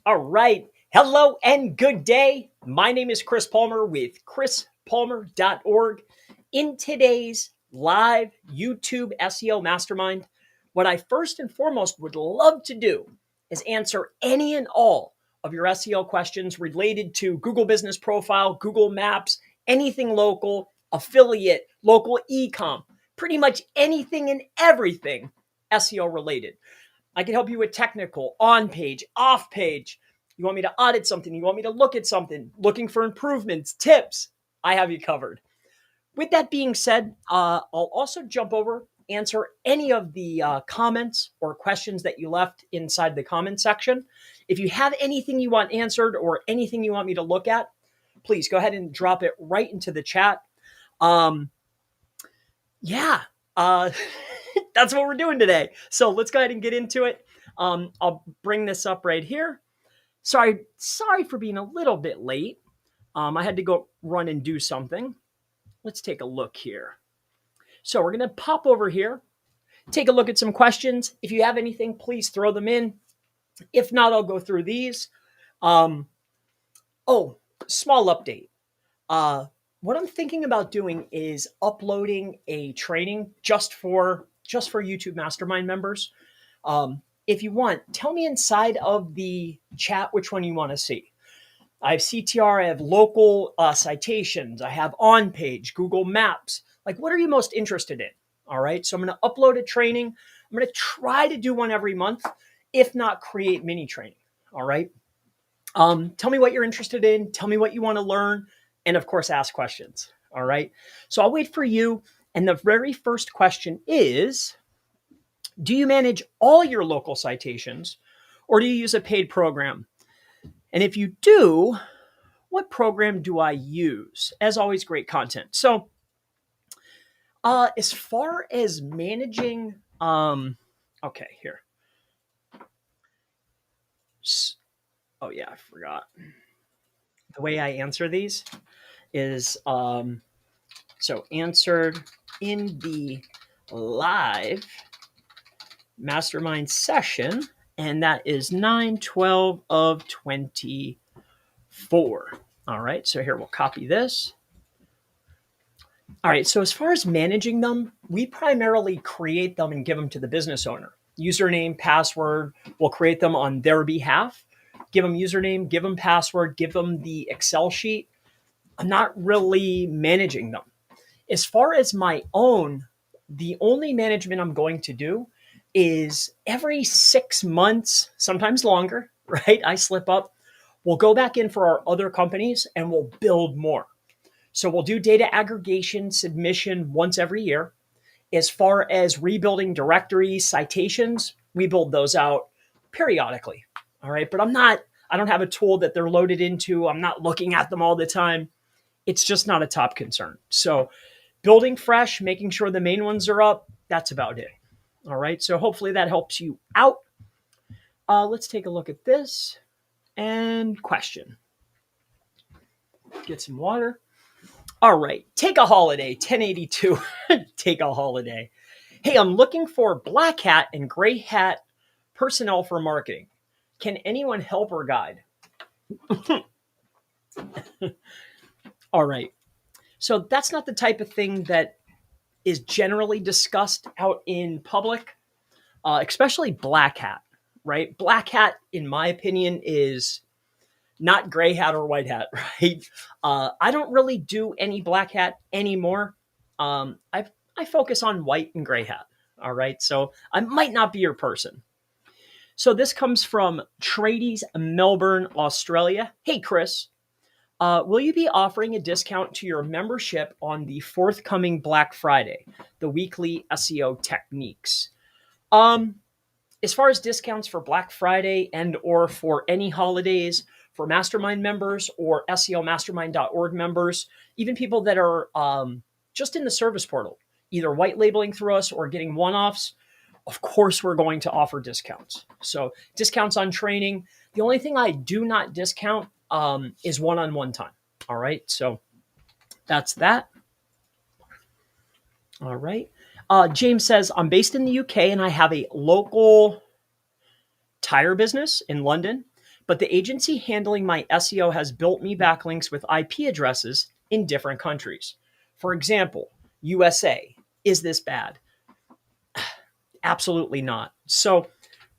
All right. Hello and good day. My name is Chris Palmer with chrispalmer.org. In today's live YouTube SEO Mastermind, what I first and foremost would love to do is answer any and all of your SEO questions related to Google Business Profile, Google Maps, anything local, affiliate, local e-com, pretty much anything and everything SEO related. I can help you with technical, on page, off page. You want me to audit something? You want me to look at something? Looking for improvements, tips? I have you covered. With that being said, I'll also jump over, answer any of the comments or questions that you left inside the comment section. If you have anything you want answered or anything you want me to look at, please go ahead and drop it right into the chat. Um, yeah, uh, that's what we're doing today. So let's go ahead and get into it. I'll bring this up right here. Sorry for being a little bit late. I had to go run and do something. Let's take a look here. So we're going to pop over here, take a look at some questions. If you have anything, please throw them in. If not, I'll go through these. Small update. What I'm thinking about doing is uploading a training just for YouTube Mastermind members. If you want, tell me inside of the chat which one you want to see. I have CTR, I have local citations, I have on page, Google Maps. Like, what are you most interested in? All right. So I'm going to upload a training. I'm going to try to do one every month, if not create mini training. All right. Tell me what you're interested in. Tell me what you want to learn. And of course, ask questions. All right. So I'll wait for you. And the very first question is, do you manage all your local citations or do you use a paid program? And if you do, what program do I use? As always, great content. So as far as managing, okay, here. Oh yeah, I forgot. The way I answer these is, so answered in the live mastermind session, and that is 9/12 of 24. All right, so here we'll copy this. All right, so as far as managing them, we primarily create them and give them to the business owner. Username, password, we'll create them on their behalf. Give them username, give them password, give them the Excel sheet. I'm not really managing them. As far as my own, the only management I'm going to do is every 6 months, sometimes longer, right? I slip up. We'll go back in for our other companies and we'll build more. So we'll do data aggregation, submission once every year. As far as rebuilding directories, citations, we build those out periodically. All right. But I don't have a tool that they're loaded into. I'm not looking at them all the time. It's just not a top concern. So building fresh, making sure the main ones are up, that's about it. All right. So hopefully that helps you out. Let's take a look at this and question. Get some water. All right. Take a holiday. 1082. Take a holiday. Hey, I'm looking for black hat and gray hat personnel for marketing. Can anyone help or guide? All right. So that's not the type of thing that is generally discussed out in public, especially black hat, right? Black hat, in my opinion, is not gray hat or white hat, right? I don't really do any black hat anymore. I focus on white and gray hat, all right? So I might not be your person. So this comes from Tradies, Melbourne, Australia. Hey, Chris, will you be offering a discount to your membership on the forthcoming Black Friday, the weekly SEO techniques? As far as discounts for Black Friday and or for any holidays, for Mastermind members or SEOmastermind.org members, even people that are just in the service portal, either white labeling through us or getting one-offs, of course, we're going to offer discounts. So discounts on training. The only thing I do not discount is one-on-one time. All right. So that's that. All right. James says, I'm based in the UK and I have a local tire business in London. but the agency handling my SEO has built me backlinks with IP addresses in different countries. For example, USA. Is this bad? Absolutely not. So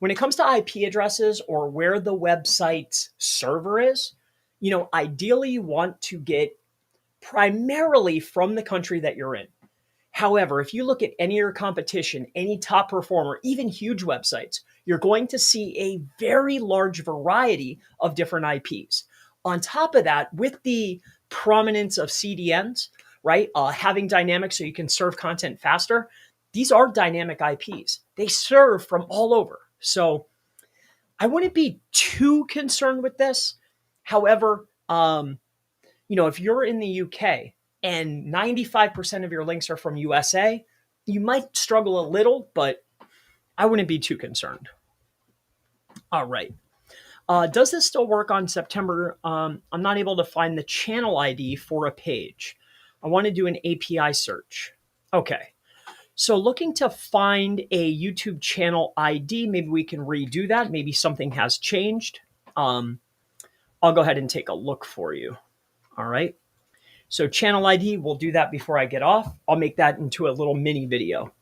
when it comes to IP addresses or where the website's server is, ideally you want to get primarily from the country that you're in. However, if you look at any of your competition, any top performer, even huge websites, you're going to see a very large variety of different IPs. On top of that, with the prominence of CDNs, right, having dynamics so you can serve content faster, these are dynamic IPs. They serve from all over. So I wouldn't be too concerned with this. However, if you're in the UK and 95% of your links are from USA, you might struggle a little, but I wouldn't be too concerned. All right. Does this still work on September? I'm not able to find the channel ID for a page. I want to do an API search. Okay. So looking to find a YouTube channel ID, maybe we can redo that. Maybe something has changed. I'll go ahead and take a look for you. All right. So channel ID, we'll do that before I get off. I'll make that into a little mini video.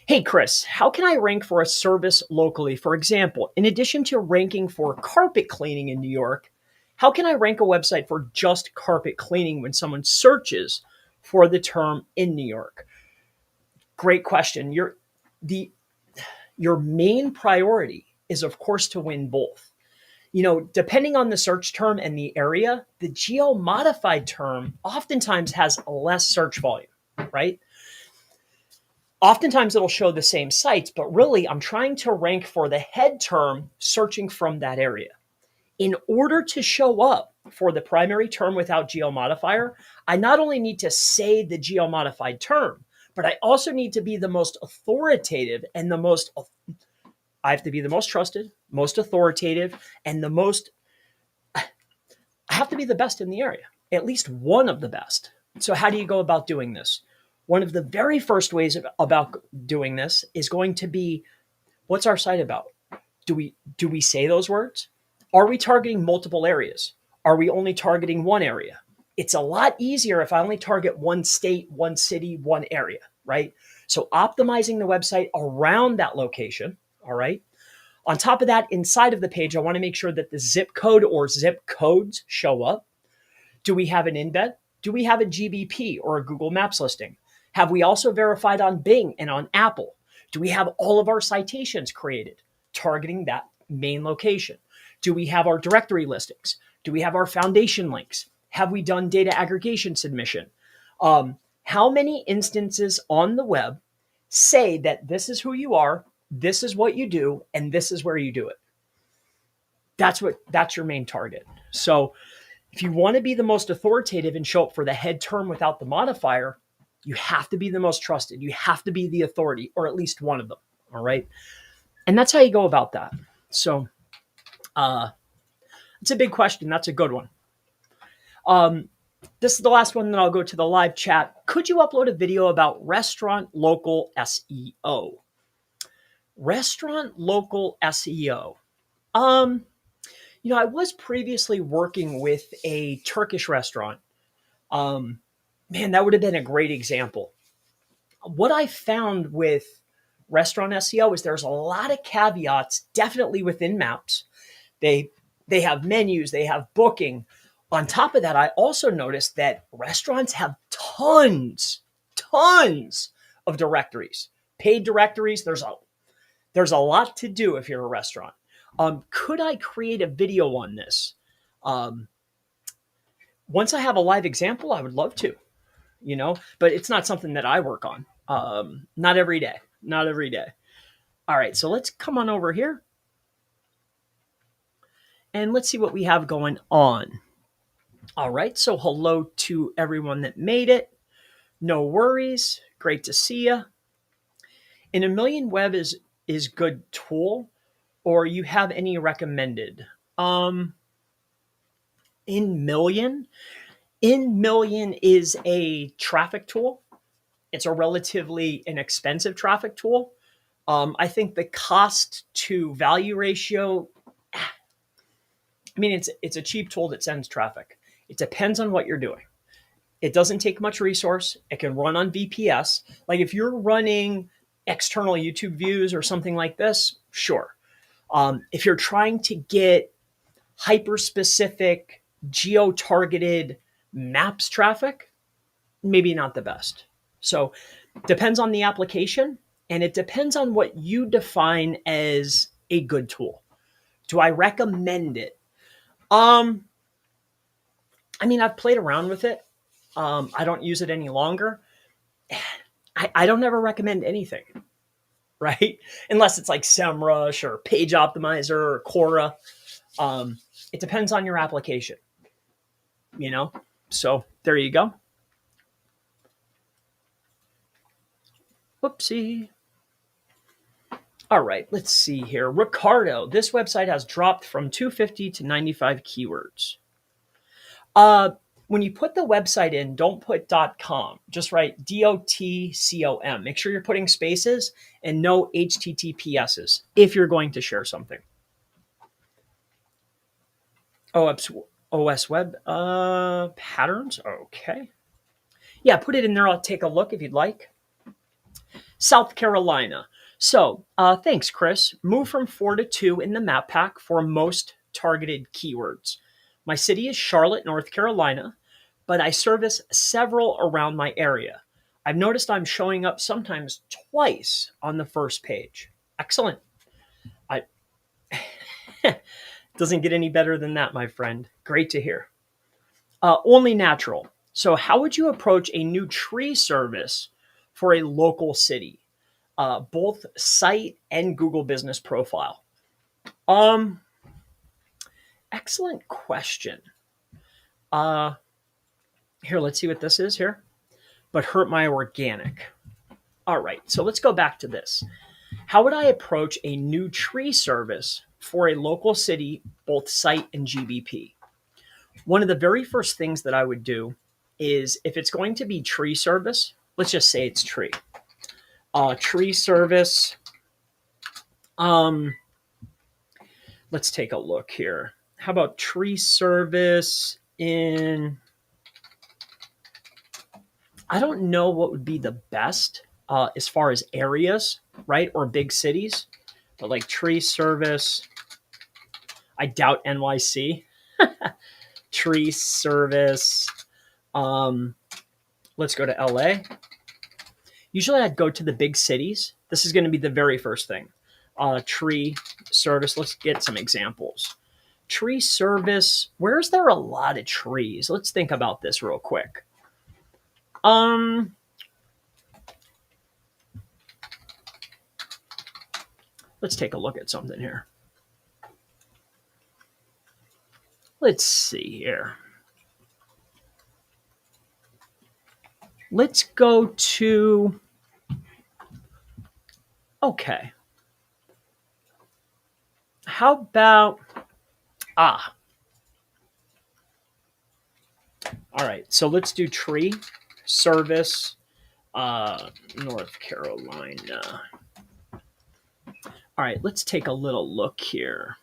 Hey, Chris, how can I rank for a service locally? For example, in addition to ranking for carpet cleaning in New York, how can I rank a website for just carpet cleaning when someone searches for the term in New York? Great question. Your main priority is, of course, to win both. Depending on the search term and the area, the geo-modified term oftentimes has less search volume, right? Oftentimes it'll show the same sites, but really I'm trying to rank for the head term searching from that area. In order to show up for the primary term without geo-modifier, I not only need to say the geo-modified term, but I also need to be the most authoritative and I have to be the most trusted, most authoritative, and I have to be the best in the area, at least one of the best. So how do you go about doing this? One of the very first ways about doing this is going to be, what's our site about? Do we say those words? Are we targeting multiple areas? Are we only targeting one area? It's a lot easier if I only target one state, one city, one area, right? So optimizing the website around that location, all right? On top of that, inside of the page, I want to make sure that the zip code or zip codes show up. Do we have an embed? Do we have a GBP or a Google Maps listing? Have we also verified on Bing and on Apple? Do we have all of our citations created, targeting that main location? Do we have our directory listings? Do we have our foundation links? Have we done data aggregation submission? How many instances on the web say that this is who you are, this is what you do, and this is where you do it? That's your main target. So if you want to be the most authoritative and show up for the head term without the modifier, you have to be the most trusted. You have to be the authority, or at least one of them. All right. And that's how you go about that. So it's a big question. That's a good one. This is the last one, then I'll go to the live chat. Could you upload a video about restaurant local SEO? Restaurant local SEO. I was previously working with a Turkish restaurant. Man, that would have been a great example. What I found with restaurant SEO is there's a lot of caveats, definitely within maps. They have menus, they have booking. On top of that, I also noticed that restaurants have tons of directories, paid directories. There's a lot to do if you're a restaurant. Could I create a video on this? Once I have a live example, I would love to, but it's not something that I work on. Not every day. All right, so let's come on over here and let's see what we have going on. All right, so hello to everyone that made it. No worries. Great to see you. In a Million Web is good tool, or you have any recommended? In Million is a traffic tool. It's a relatively inexpensive traffic tool. I think the cost to value ratio, I mean, it's a cheap tool that sends traffic. It depends on what you're doing. It doesn't take much resource. It can run on VPS. Like if you're running external YouTube views or something like this, sure. If you're trying to get hyper-specific, geo-targeted maps traffic, maybe not the best. So depends on the application, and it depends on what you define as a good tool. Do I recommend it? I mean, I've played around with it. I don't use it any longer. I don't ever recommend anything, right? Unless it's like SEMrush or Page Optimizer or Quora. It depends on your application, you know? So there you go. Whoopsie. All right, let's see here. Ricardo, this website has dropped from 250 to 95 keywords. When you put the website in, don't put .com. Just write .com. Make sure you're putting spaces and no HTTPSs if you're going to share something. OS Web patterns. Okay. Yeah, put it in there. I'll take a look if you'd like. South Carolina. So thanks, Chris. Move from 4 to 2 in the map pack for most targeted keywords. My city is Charlotte, North Carolina, but I service several around my area. I've noticed I'm showing up sometimes twice on the first page. Excellent. Doesn't get any better than that, my friend. Great to hear. Only natural. So how would you approach a new tree service for a local city? Both site and Google Business Profile. Excellent question. Here, let's see what this is here. But hurt my organic. All right, so let's go back to this. How would I approach a new tree service for a local city, both site and GBP? One of the very first things that I would do is if it's going to be tree service, let's just say it's tree. Tree service. Let's take a look here. How about tree service in, I don't know what would be the best as far as areas, right? Or big cities, but like tree service, I doubt NYC. Tree service. Let's go to LA. Usually I'd go to the big cities. This is going to be the very first thing. Tree service. Let's get some examples. Tree service. Where's there a lot of trees? Let's think about this real quick. Let's take a look at something here. Let's see here. Let's go to, okay. How about, all right, so let's do tree service, North Carolina. All right, let's take a little look here.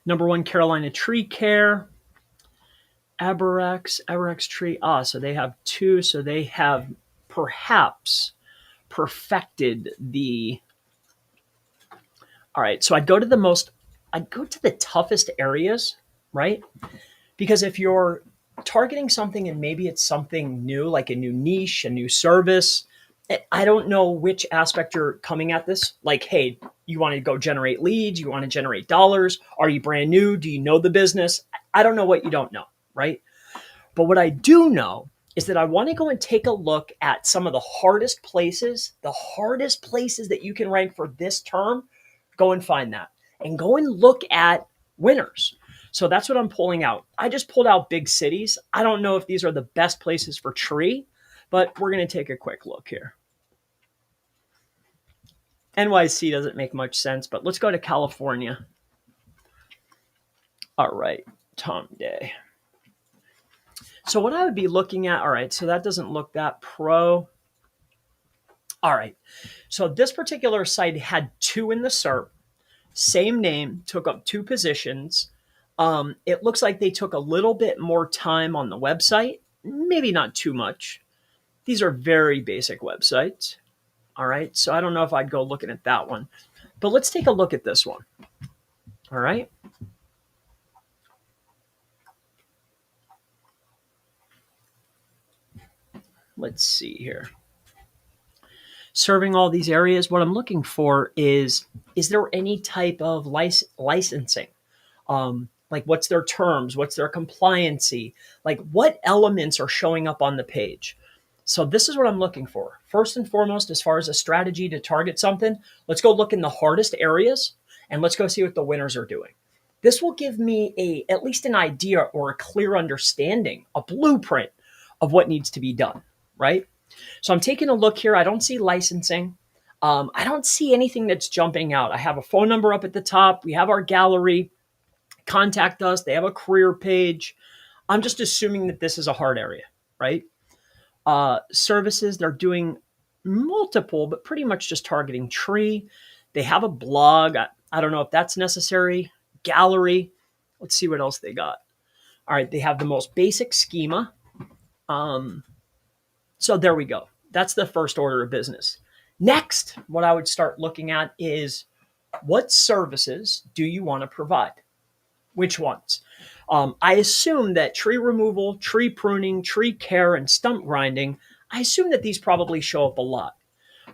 Number 1, Carolina Tree Care. Aberex Tree. So they have 2. So they have perhaps perfected the. All right. So I'd go to the toughest areas, right? Because if you're targeting something and maybe it's something new, like a new niche, a new service, I don't know which aspect you're coming at this. Like, hey, you want to go generate leads? You want to generate dollars? Are you brand new? Do you know the business? I don't know what you don't know, right? But what I do know is that I want to go and take a look at some of the hardest places that you can rank for this term. Go and find that and go and look at winners. So that's what I'm pulling out. I just pulled out big cities. I don't know if these are the best places for tree, but we're going to take a quick look here. NYC doesn't make much sense, but let's go to California. All right, Tom Day. So what I would be looking at, all right, so that doesn't look that pro. All right, so this particular site had 2 in the SERP. Same name, took up 2 positions. It looks like they took a little bit more time on the website, maybe not too much. These are very basic websites. All right. So I don't know if I'd go looking at that one, but let's take a look at this one. All right. Let's see here. Serving all these areas, what I'm looking for is there any type of licensing? Like what's their terms? What's their compliancy? Like what elements are showing up on the page? So this is what I'm looking for. First and foremost, as far as a strategy to target something, let's go look in the hardest areas and let's go see what the winners are doing. This will give me at least an idea or a clear understanding, a blueprint of what needs to be done, right? So I'm taking a look here. I don't see licensing. I don't see anything that's jumping out. I have a phone number up at the top. We have our gallery. Contact us. They have a career page. I'm just assuming that this is a hard area, right? Services, they're doing multiple, but pretty much just targeting tree. They have a blog. I don't know if that's necessary. Gallery. Let's see what else they got. All right, they have the most basic schema. So there we go. That's the first order of business. Next, what I would start looking at is what services do you want to provide? Which ones? I assume that tree removal, tree pruning, tree care, and stump grinding, I assume that these probably show up a lot.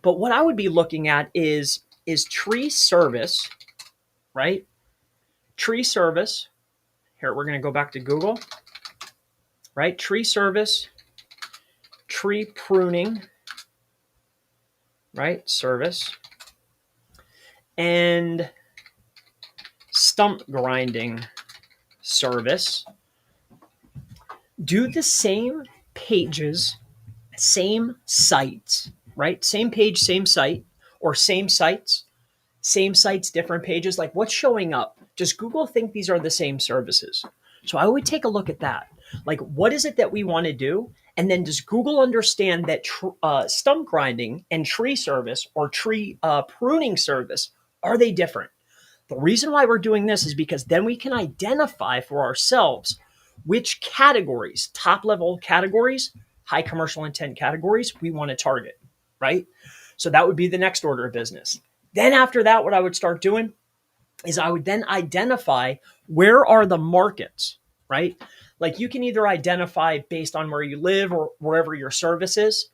But what I would be looking at is tree service, right? Tree service. Here, we're going to go back to Google, right? Tree service, tree pruning, right? Service. And stump grinding service. Do the same pages, same sites, right? Same page, same site, or same sites, different pages. Like what's showing up? Does Google think these are the same services? So I would take a look at that. Like what is it that we want to do? And then does Google understand that stump grinding and tree service or tree pruning service, are they different? The reason why we're doing this is because then we can identify for ourselves which categories, top level categories, high commercial intent categories we want to target, right? So that would be the next order of business. Then after that, what I would start doing is I would then identify where are the markets, right? Like you can either identify based on where you live or wherever your service is.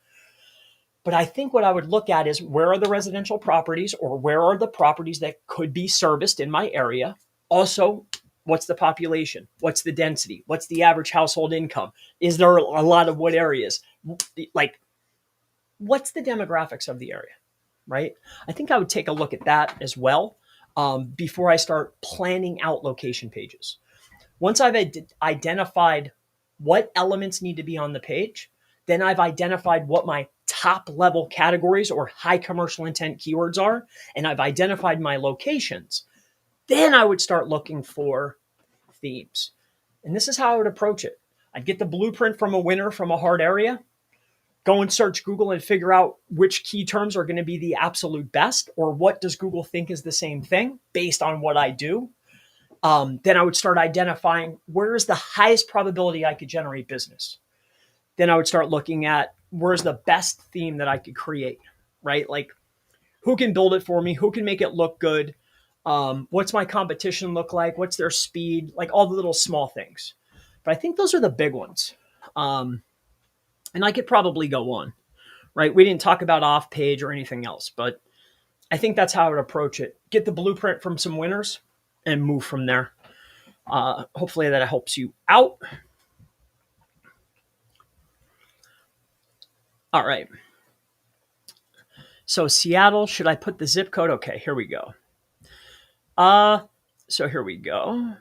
But I think what I would look at is where are the residential properties or where are the properties that could be serviced in my area? Also, what's the population? What's the density? What's the average household income? Is there a lot of wood areas? Like, what's the demographics of the area, right? I think I would take a look at that as well before I start planning out location pages. Once I've identified what elements need to be on the page, then I've identified what my top level categories or high commercial intent keywords are, and I've identified my locations. Then I would start looking for themes. And this is how I would approach it. I'd get the blueprint from a winner from a hard area, go and search Google and figure out which key terms are going to be the absolute best, or what does Google think is the same thing based on what I do. Then I would start identifying where is the highest probability I could generate business. Then I would start looking at where's the best theme that I could create, right? Like who can build it for me? Who can make it look good? What's my competition look like? What's their speed? Like all the little small things. But I think those are the big ones. And I could probably go on, right? We didn't talk about off page or anything else, but I think that's how I would approach it. Get the blueprint from some winners and move from there. Hopefully that helps you out. All right. So Seattle, should I put the zip code? Okay, here we go. So here we go.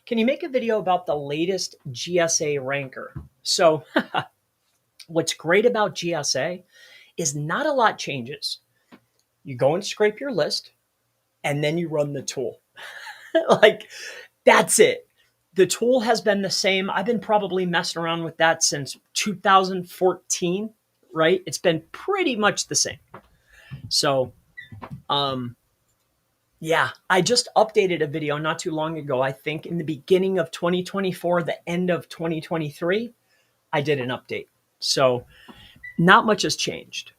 Can you make a video about the latest GSA ranker? So what's great about GSA is not a lot changes. You go and scrape your list and then you run the tool. Like that's it. The tool has been the same. I've been probably messing around with that since 2014, right? It's been pretty much the same. So, Yeah, I just updated a video not too long ago. I think in the beginning of 2024, the end of 2023, I did an update. So not much has changed.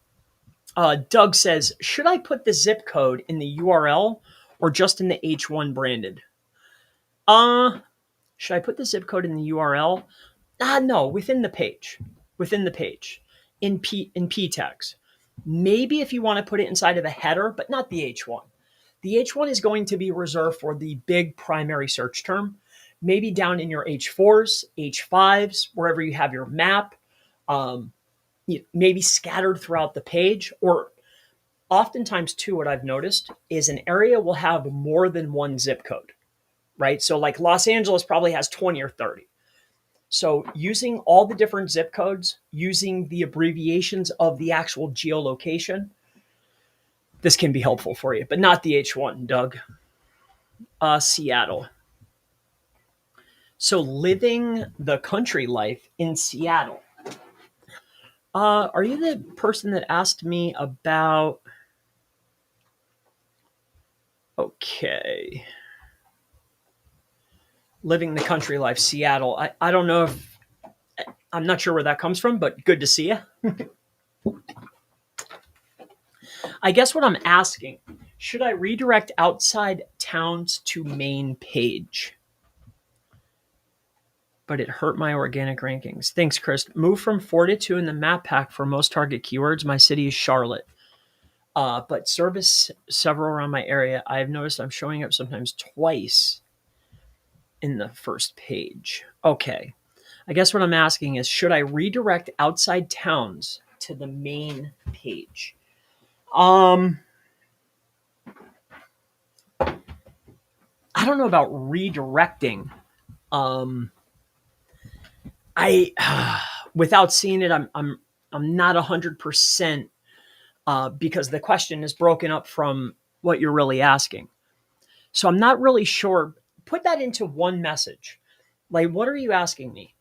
Doug says, should I put the zip code in the URL or just in the H1 branded? Uh, should I put the zip code in the URL? No, within the page. Within the page. In P tags. Maybe if you want to put it inside of a header, but not the H1. The H1 is going to be reserved for the big primary search term. Maybe down in your H4s, H5s, wherever you have your map, maybe scattered throughout the page. Or oftentimes too, what I've noticed is an area will have more than one zip code, right? So like Los Angeles probably has 20 or 30. So using all the different zip codes, using the abbreviations of the actual geolocation, this can be helpful for you, but not the H1, Doug. Seattle. So living the country life in Seattle. Are you the person that asked me about... Okay. Living the country life, Seattle. I don't know if... I'm not sure where that comes from, but good to see you. I guess what I'm asking, should I redirect outside towns to main page? But it hurt my organic rankings. Thanks, Chris. Move from 4 to 2 in the map pack for most target keywords. My city is Charlotte. But service several around my area. I have noticed I'm showing up sometimes twice in the first page. Okay. I guess what I'm asking is, should I redirect outside towns to the main page? I don't know about redirecting. Without seeing it, I'm not 100%, because the question is broken up from what you're really asking. So I'm not really sure. Put that into one message. Like, what are you asking me?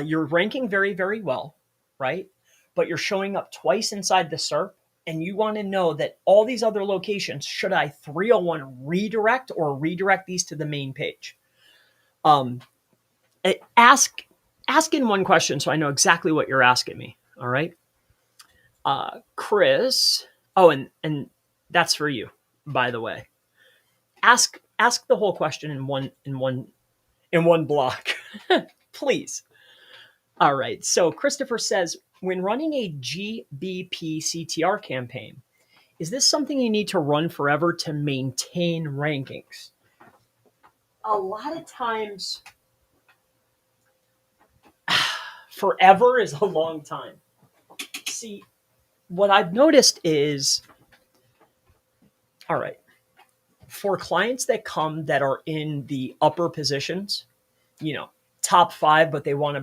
You're ranking very, very well, right? But you're showing up twice inside the SERP, and you want to know that all these other locations, should I 301 redirect or redirect these to the main page? Ask in one question so I know exactly what you're asking me. All right. Chris. Oh, and that's for you, by the way. Ask the whole question in one block. Please. All right. So Christopher says, when running a GBP CTR campaign, is this something you need to run forever to maintain rankings? A lot of times, forever is a long time. See, what I've noticed is, all right, for clients that come that are in the upper positions, top 5, but they want to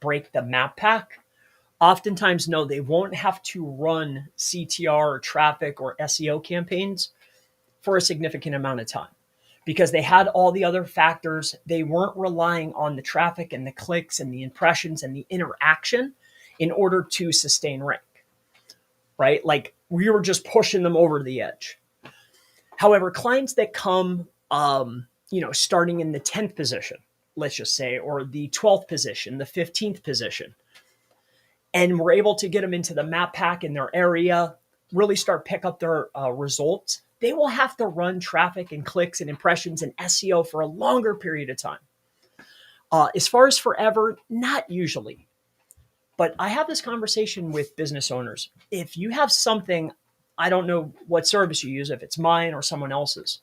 break the map pack, oftentimes, no, they won't have to run CTR or traffic or SEO campaigns for a significant amount of time because they had all the other factors. They weren't relying on the traffic and the clicks and the impressions and the interaction in order to sustain rank, right? Like we were just pushing them over the edge. However, clients that come, starting in the 10th position, let's just say, or the 12th position, the 15th position, and we're able to get them into the map pack in their area, really start pick up their results, they will have to run traffic and clicks and impressions and SEO for a longer period of time. As far as forever, not usually. But I have this conversation with business owners. If you have something, I don't know what service you use, if it's mine or someone else's,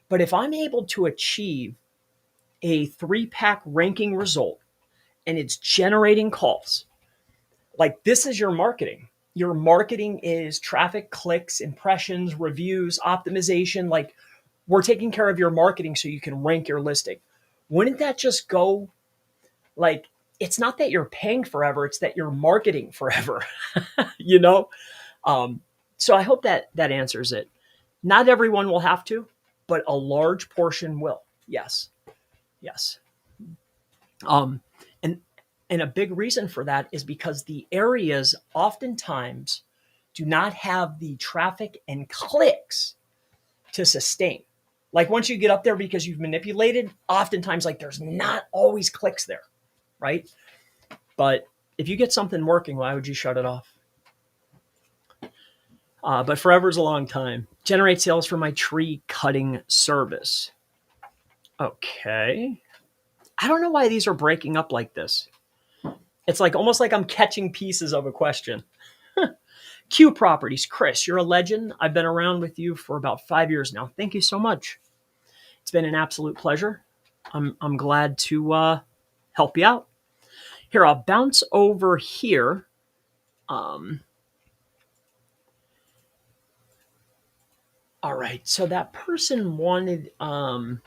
but if I'm able to achieve a 3-pack ranking result and it's generating calls, like this is your marketing. Your marketing is traffic, clicks, impressions, reviews, optimization. Like we're taking care of your marketing so you can rank your listing. Wouldn't that just go like, it's not that you're paying forever, it's that you're marketing forever, So I hope that answers it. Not everyone will have to, but a large portion will. Yes. And a big reason for that is because the areas oftentimes do not have the traffic and clicks to sustain. Like once you get up there because you've manipulated, oftentimes like there's not always clicks there, right? But if you get something working, why would you shut it off? But forever is a long time. Generate sales for my tree cutting service. Okay. I don't know why these are breaking up like this. It's like almost like I'm catching pieces of a question. Q Properties. Chris, you're a legend. I've been around with you for about 5 years now. Thank you so much. It's been an absolute pleasure. I'm glad to help you out. Here, I'll bounce over here. All right. So that person wanted the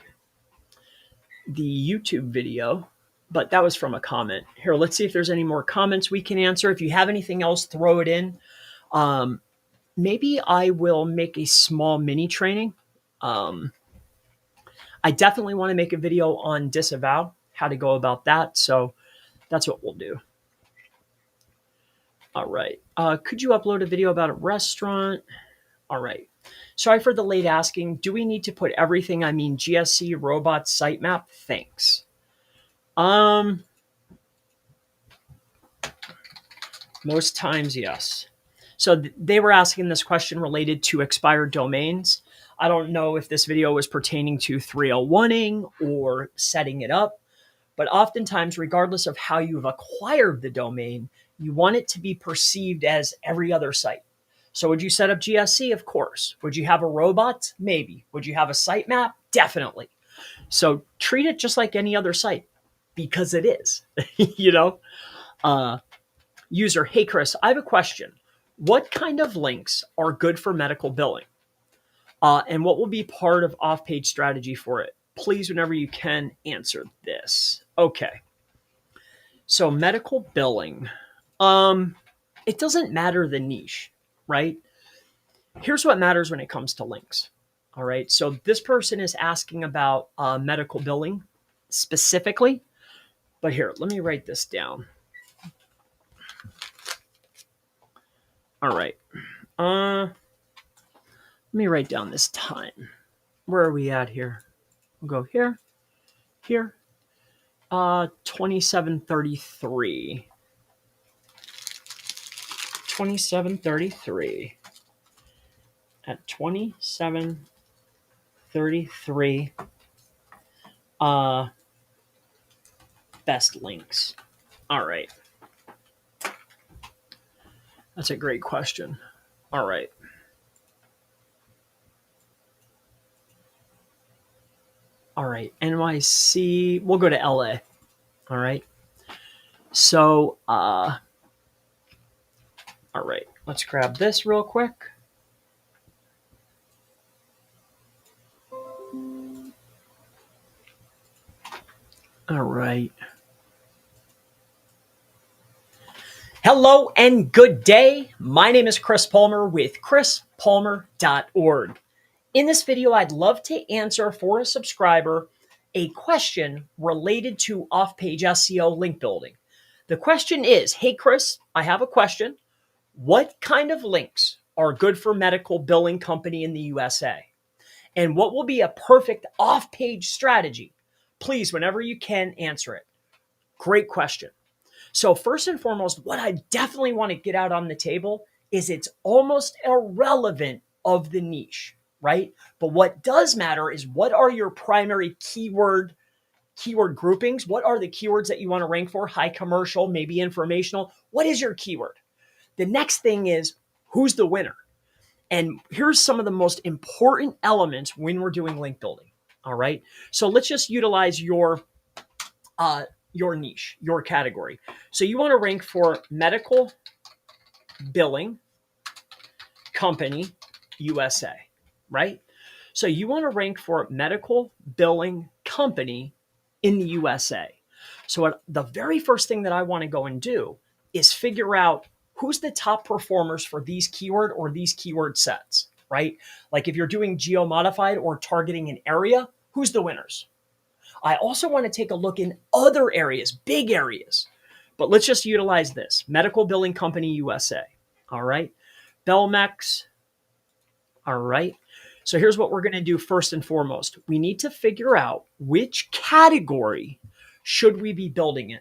YouTube video, but that was from a comment. Here, let's see if there's any more comments we can answer. If you have anything else, throw it in. Maybe I will make a small mini training. I definitely want to make a video on disavow, how to go about that. So that's what we'll do. All right. Could you upload a video about a restaurant? All right. Sorry for the late asking. Do we need to put everything? I mean, GSC, robot, sitemap? Thanks. Most times, yes. So they were asking this question related to expired domains. I don't know if this video was pertaining to 301ing or setting it up, but oftentimes, regardless of how you've acquired the domain, you want it to be perceived as every other site. So would you set up GSC? Of course. Would you have a robot? Maybe. Would you have a sitemap? Definitely. So treat it just like any other site because it is, you know? User, hey, Chris, I have a question. What kind of links are good for medical billing? And what will be part of off-page strategy for it? Please, whenever you can, answer this. Okay. So medical billing. It doesn't matter the niche, right? Here's what matters when it comes to links. All right. So this person is asking about medical billing specifically. But here, let me write this down. All right. Let me write down this time. Where are we at here? We'll go here, here. 2733. 2733. At 2733. Best links. All right. That's a great question. All right. All right. NYC. We'll go to LA. All right. So, all right. Let's grab this real quick. All right. Hello and good day. My name is Chris Palmer with chrispalmer.org. In this video, I'd love to answer for a subscriber a question related to off-page SEO link building. The question is, hey, Chris, I have a question. What kind of links are good for medical billing company in the USA? And what will be a perfect off-page strategy? Please, whenever you can, answer it. Great question. So first and foremost, what I definitely want to get out on the table is it's almost irrelevant of the niche, right? But what does matter is what are your primary keyword groupings? What are the keywords that you want to rank for? High commercial, maybe informational. What is your keyword? The next thing is who's the winner? And here's some of the most important elements when we're doing link building. All right. So let's just utilize your niche, your category. So you want to rank for medical billing company USA, right? So you want to rank for medical billing company in the USA. So the very first thing that I want to go and do is figure out who's the top performers for these keyword or these keyword sets, right? Like if you're doing geo-modified or targeting an area, who's the winners? I also want to take a look in other areas, big areas, but let's just utilize this. Medical Billing Company USA. All right. Belmex. All right. So here's what we're going to do first and foremost. We need to figure out which category should we be building in.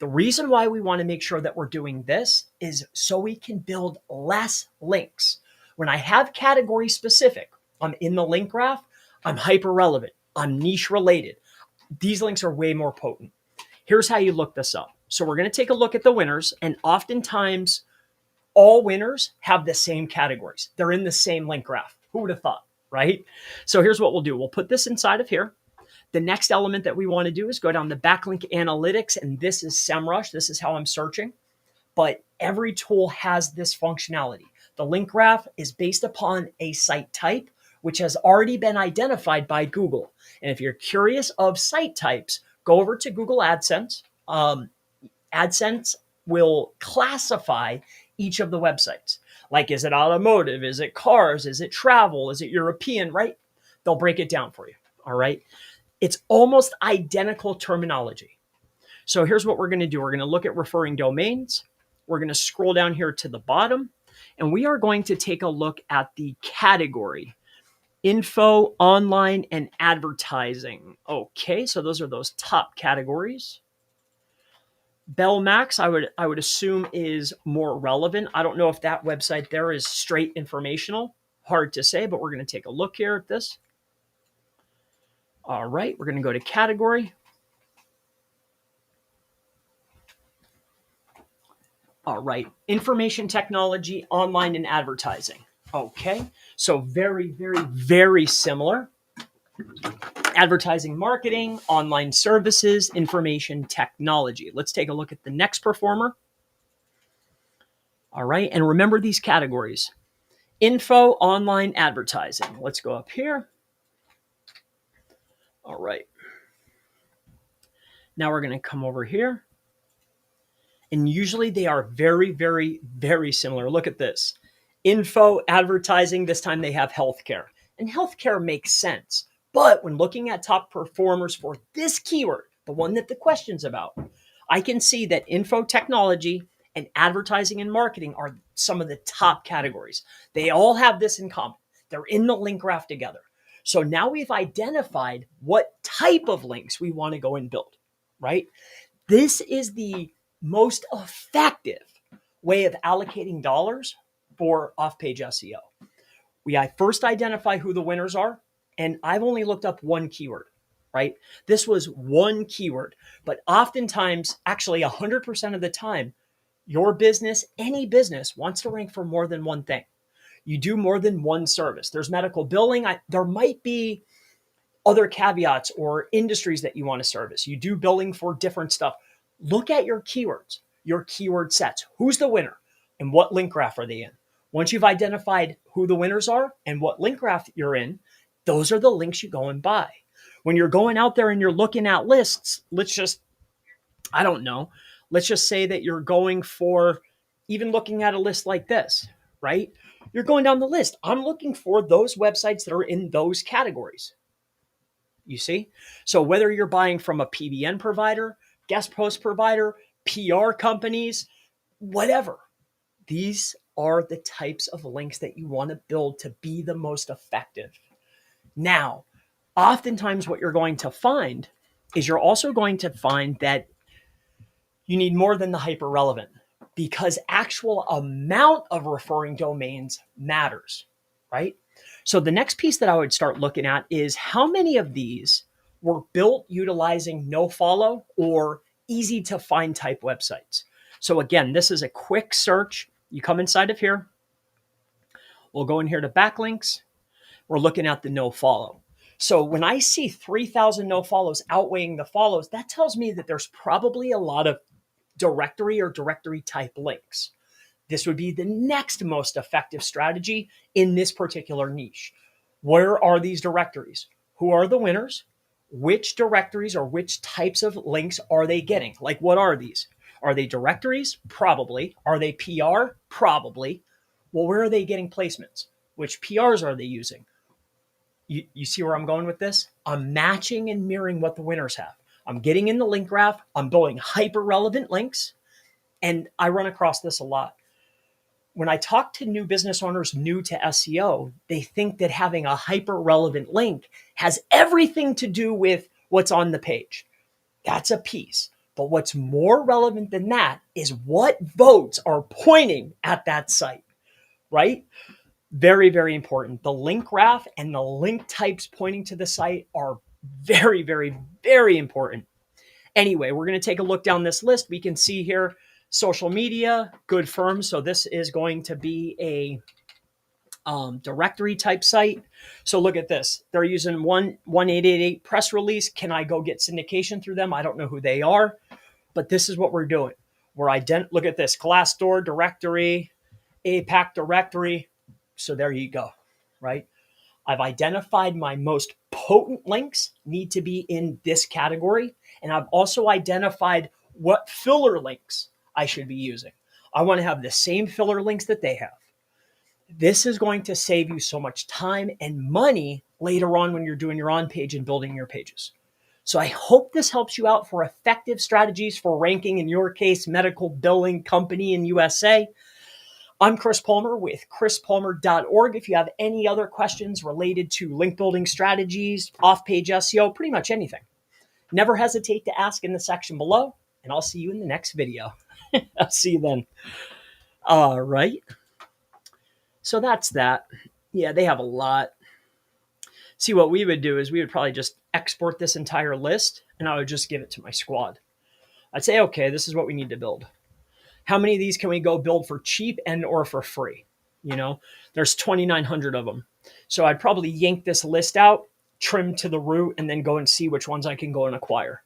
The reason why we want to make sure that we're doing this is so we can build less links. When I have category specific, I'm in the link graph, I'm hyper relevant, I'm niche related. These links are way more potent. Here's how you look this up. So we're going to take a look at the winners, and oftentimes all winners have the same categories. They're in the same link graph. Who would have thought, right? So here's what we'll do. We'll put this inside of here. The next element that we want to do is go down to backlink analytics, and this is SEMrush. This is how I'm searching, but every tool has this functionality. The link graph is based upon a site type, which has already been identified by Google. And if you're curious of site types, go over to Google AdSense. AdSense will classify each of the websites. Like, is it automotive? Is it cars? Is it travel? Is it European, right? They'll break it down for you, all right? It's almost identical terminology. So here's what we're going to do. We're going to look at referring domains. We're going to scroll down here to the bottom, and we are going to take a look at the category. Info, online, and advertising. Okay, so those are those top categories. Bellmax, I would assume, is more relevant. I don't know if that website there is straight informational. Hard to say, but we're going to take a look here at this. All right, we're going to go to category. All right, information technology, online, and advertising. Okay, so very, very, very similar. Advertising, marketing, online services, information technology. Let's take a look at the next performer. All right, and remember these categories. Info, online, advertising. Let's go up here. All right. Now we're going to come over here. And usually they are very, very, very similar. Look at this. Info, advertising, this time they have healthcare. And healthcare makes sense. But when looking at top performers for this keyword, the one that the question's about, I can see that info technology and advertising and marketing are some of the top categories. They all have this in common. They're in the link graph together. So now we've identified what type of links we want to go and build, right? This is the most effective way of allocating dollars for off-page SEO. We first identify who the winners are, and I've only looked up one keyword, right? This was one keyword, but oftentimes, actually 100% of the time, your business, any business, wants to rank for more than one thing. You do more than one service. There's medical billing. There might be other caveats or industries that you want to service. You do billing for different stuff. Look at your keywords, your keyword sets. Who's the winner and what link graph are they in? Once you've identified who the winners are and what link graph you're in, those are the links you go and buy. When you're going out there and you're looking at lists, let's just say that you're going for, even looking at a list like this, right? You're going down the list. I'm looking for those websites that are in those categories. You see? So whether you're buying from a PBN provider, guest post provider, PR companies, whatever, these are the types of links that you want to build to be the most effective. Now, oftentimes what you're going to find is you're also going to find that you need more than the hyper relevant, because actual amount of referring domains matters, right? So the next piece that I would start looking at is how many of these were built utilizing no follow or easy to find type websites. So again, this is a quick search. You come inside of here. We'll go in here to backlinks. We're looking at the no follow. So when I see 3,000 no follows outweighing the follows, that tells me that there's probably a lot of directory or directory type links. This would be the next most effective strategy in this particular niche. Where are these directories? Who are the winners? Which directories or which types of links are they getting? Like, what are these? Are they directories? Probably. Are they PR? Probably. Well, where are they getting placements? Which PRs are they using? You see where I'm going with this? I'm matching and mirroring what the winners have. I'm getting in the link graph. I'm building hyper relevant links. And I run across this a lot. when I talk to new business owners new to SEO, they think that having a hyper relevant link has everything to do with what's on the page. That's a piece. But what's more relevant than that is what votes are pointing at that site, right? Very, very important. The link graph and the link types pointing to the site are very, very, very important. Anyway, we're going to take a look down this list. We can see here social media, good firms. So this is going to be a directory type site. So look at this. They're using 1888 press release. Can I go get syndication through them? I don't know who they are, but this is what we're doing. Look at this Glassdoor directory, APAC directory. So there you go, right? I've identified my most potent links need to be in this category. And I've also identified what filler links I should be using. I want to have the same filler links that they have. This is going to save you so much time and money later on when you're doing your on page and building your pages. So I hope this helps you out for effective strategies for ranking, in your case, medical billing company in USA. I'm Chris Palmer with chrispalmer.org. If you have any other questions related to link building strategies, off-page SEO, pretty much anything, never hesitate to ask in the section below, and I'll see you in the next video. I'll see you then. All right. So that's that. Yeah, they have a lot. See, what we would do is we would probably just export this entire list, and I would just give it to my squad. I'd say, okay, this is what we need to build. How many of these can we go build for cheap and or for free? You know, there's 2,900 of them. So I'd probably yank this list out, trim to the root, and then go and see which ones I can go and acquire.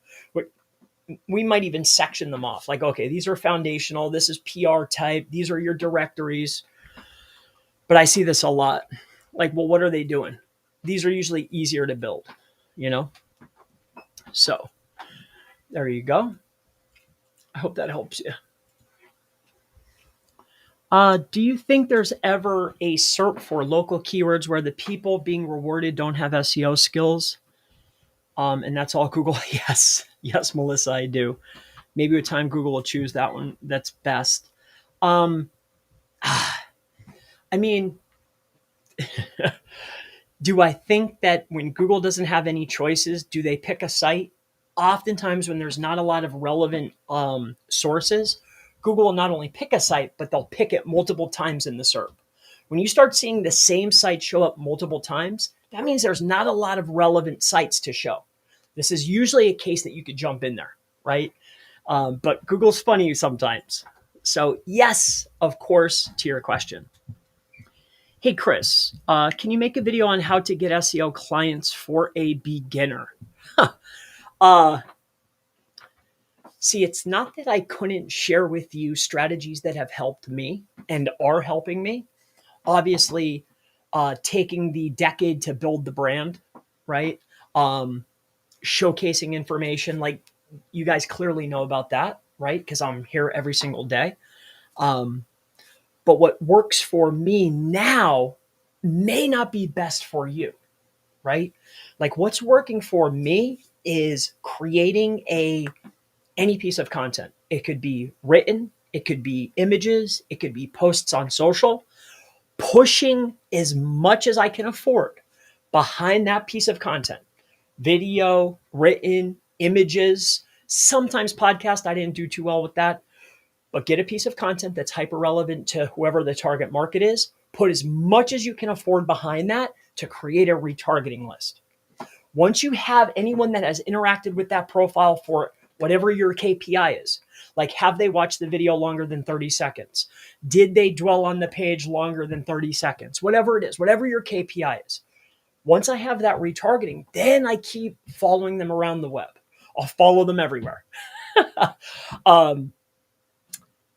We might even section them off. Like, okay, these are foundational. This is PR type. These are your directories. But I see this a lot. Like, well, what are they doing? These are usually easier to build, you know? So there you go. I hope that helps you. Do you think there's ever a SERP for local keywords where the people being rewarded don't have SEO skills? And that's all Google? Yes. Yes, Melissa, I do. Maybe with time, Google will choose that one that's best. I mean, do I think that when Google doesn't have any choices, do they pick a site? Oftentimes when there's not a lot of relevant sources, Google will not only pick a site, but they'll pick it multiple times in the SERP. When you start seeing the same site show up multiple times, that means there's not a lot of relevant sites to show. This is usually a case that you could jump in there, right? But Google's funny sometimes. So yes, of course, to your question. Hey, Chris, can you make a video on how to get SEO clients for a beginner? See, it's not that I couldn't share with you strategies that have helped me and are helping me. Obviously, taking the decade to build the brand, right? Showcasing information, like you guys clearly know about that, right? Because I'm here every single day. But what works for me now may not be best for you, right? Like what's working for me is creating any piece of content. It could be written, it could be images, it could be posts on social, pushing as much as I can afford behind that piece of content. Video, written, images, sometimes podcast. I didn't do too well with that. But get a piece of content that's hyper relevant to whoever the target market is. Put as much as you can afford behind that to create a retargeting list. Once you have anyone that has interacted with that profile for whatever your KPI is, like have they watched the video longer than 30 seconds? Did they dwell on the page longer than 30 seconds? Whatever it is, whatever your KPI is. Once I have that retargeting, then I keep following them around the web. I'll follow them everywhere.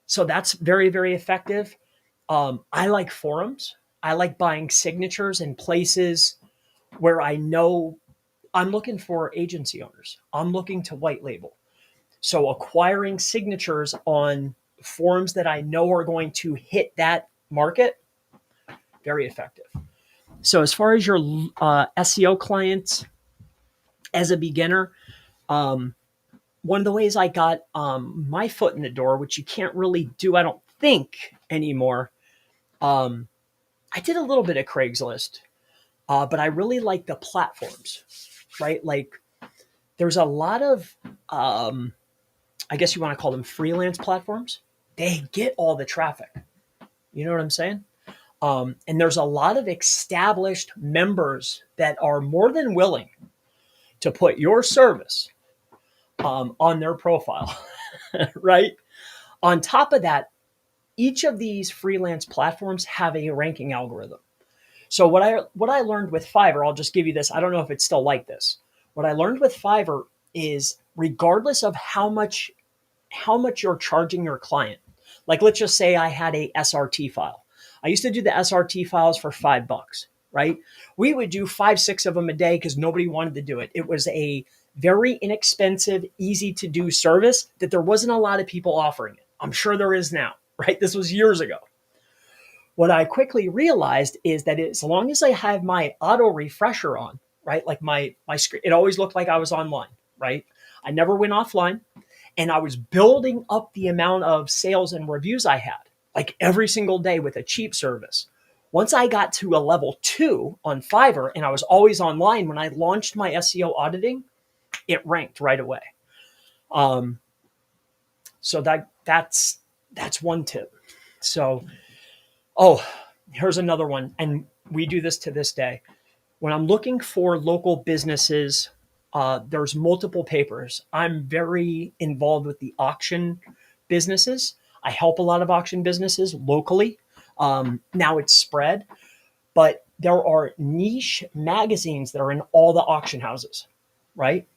So that's very, very effective. I like forums. I like buying signatures in places where I know I'm looking for agency owners. I'm looking to white label. So acquiring signatures on forums that I know are going to hit that market, very effective. So as far as your SEO clients as a beginner, one of the ways I got my foot in the door, which you can't really do, I don't think anymore, I did a little bit of Craigslist, but I really like the platforms, right? Like there's a lot of, I guess you want to call them freelance platforms. They get all the traffic. You know what I'm saying? And there's a lot of established members that are more than willing to put your service on their profile, right? On top of that, each of these freelance platforms have a ranking algorithm. So what I learned with Fiverr, I'll just give you this. I don't know if it's still like this. What I learned with Fiverr is regardless of how much you're charging your client. Like let's just say I had a SRT file. I used to do the SRT files for $5, right? We would do 5, 6 of them a day because nobody wanted to do it. It was a very inexpensive, easy to do service that there wasn't a lot of people offering it. I'm sure there is now, right? This was years ago. What I quickly realized is that as long as I have my auto refresher on, right? Like my screen, it always looked like I was online, right? I never went offline. And I was building up the amount of sales and reviews I had, like every single day with a cheap service. Once I got to a level 2 on Fiverr and I was always online, when I launched my SEO auditing, it ranked right away. So that's one tip. So, here's another one. And we do this to this day. When I'm looking for local businesses, there's multiple papers. I'm very involved with the auction businesses. I help a lot of auction businesses locally. Now it's spread, but there are niche magazines that are in all the auction houses, right?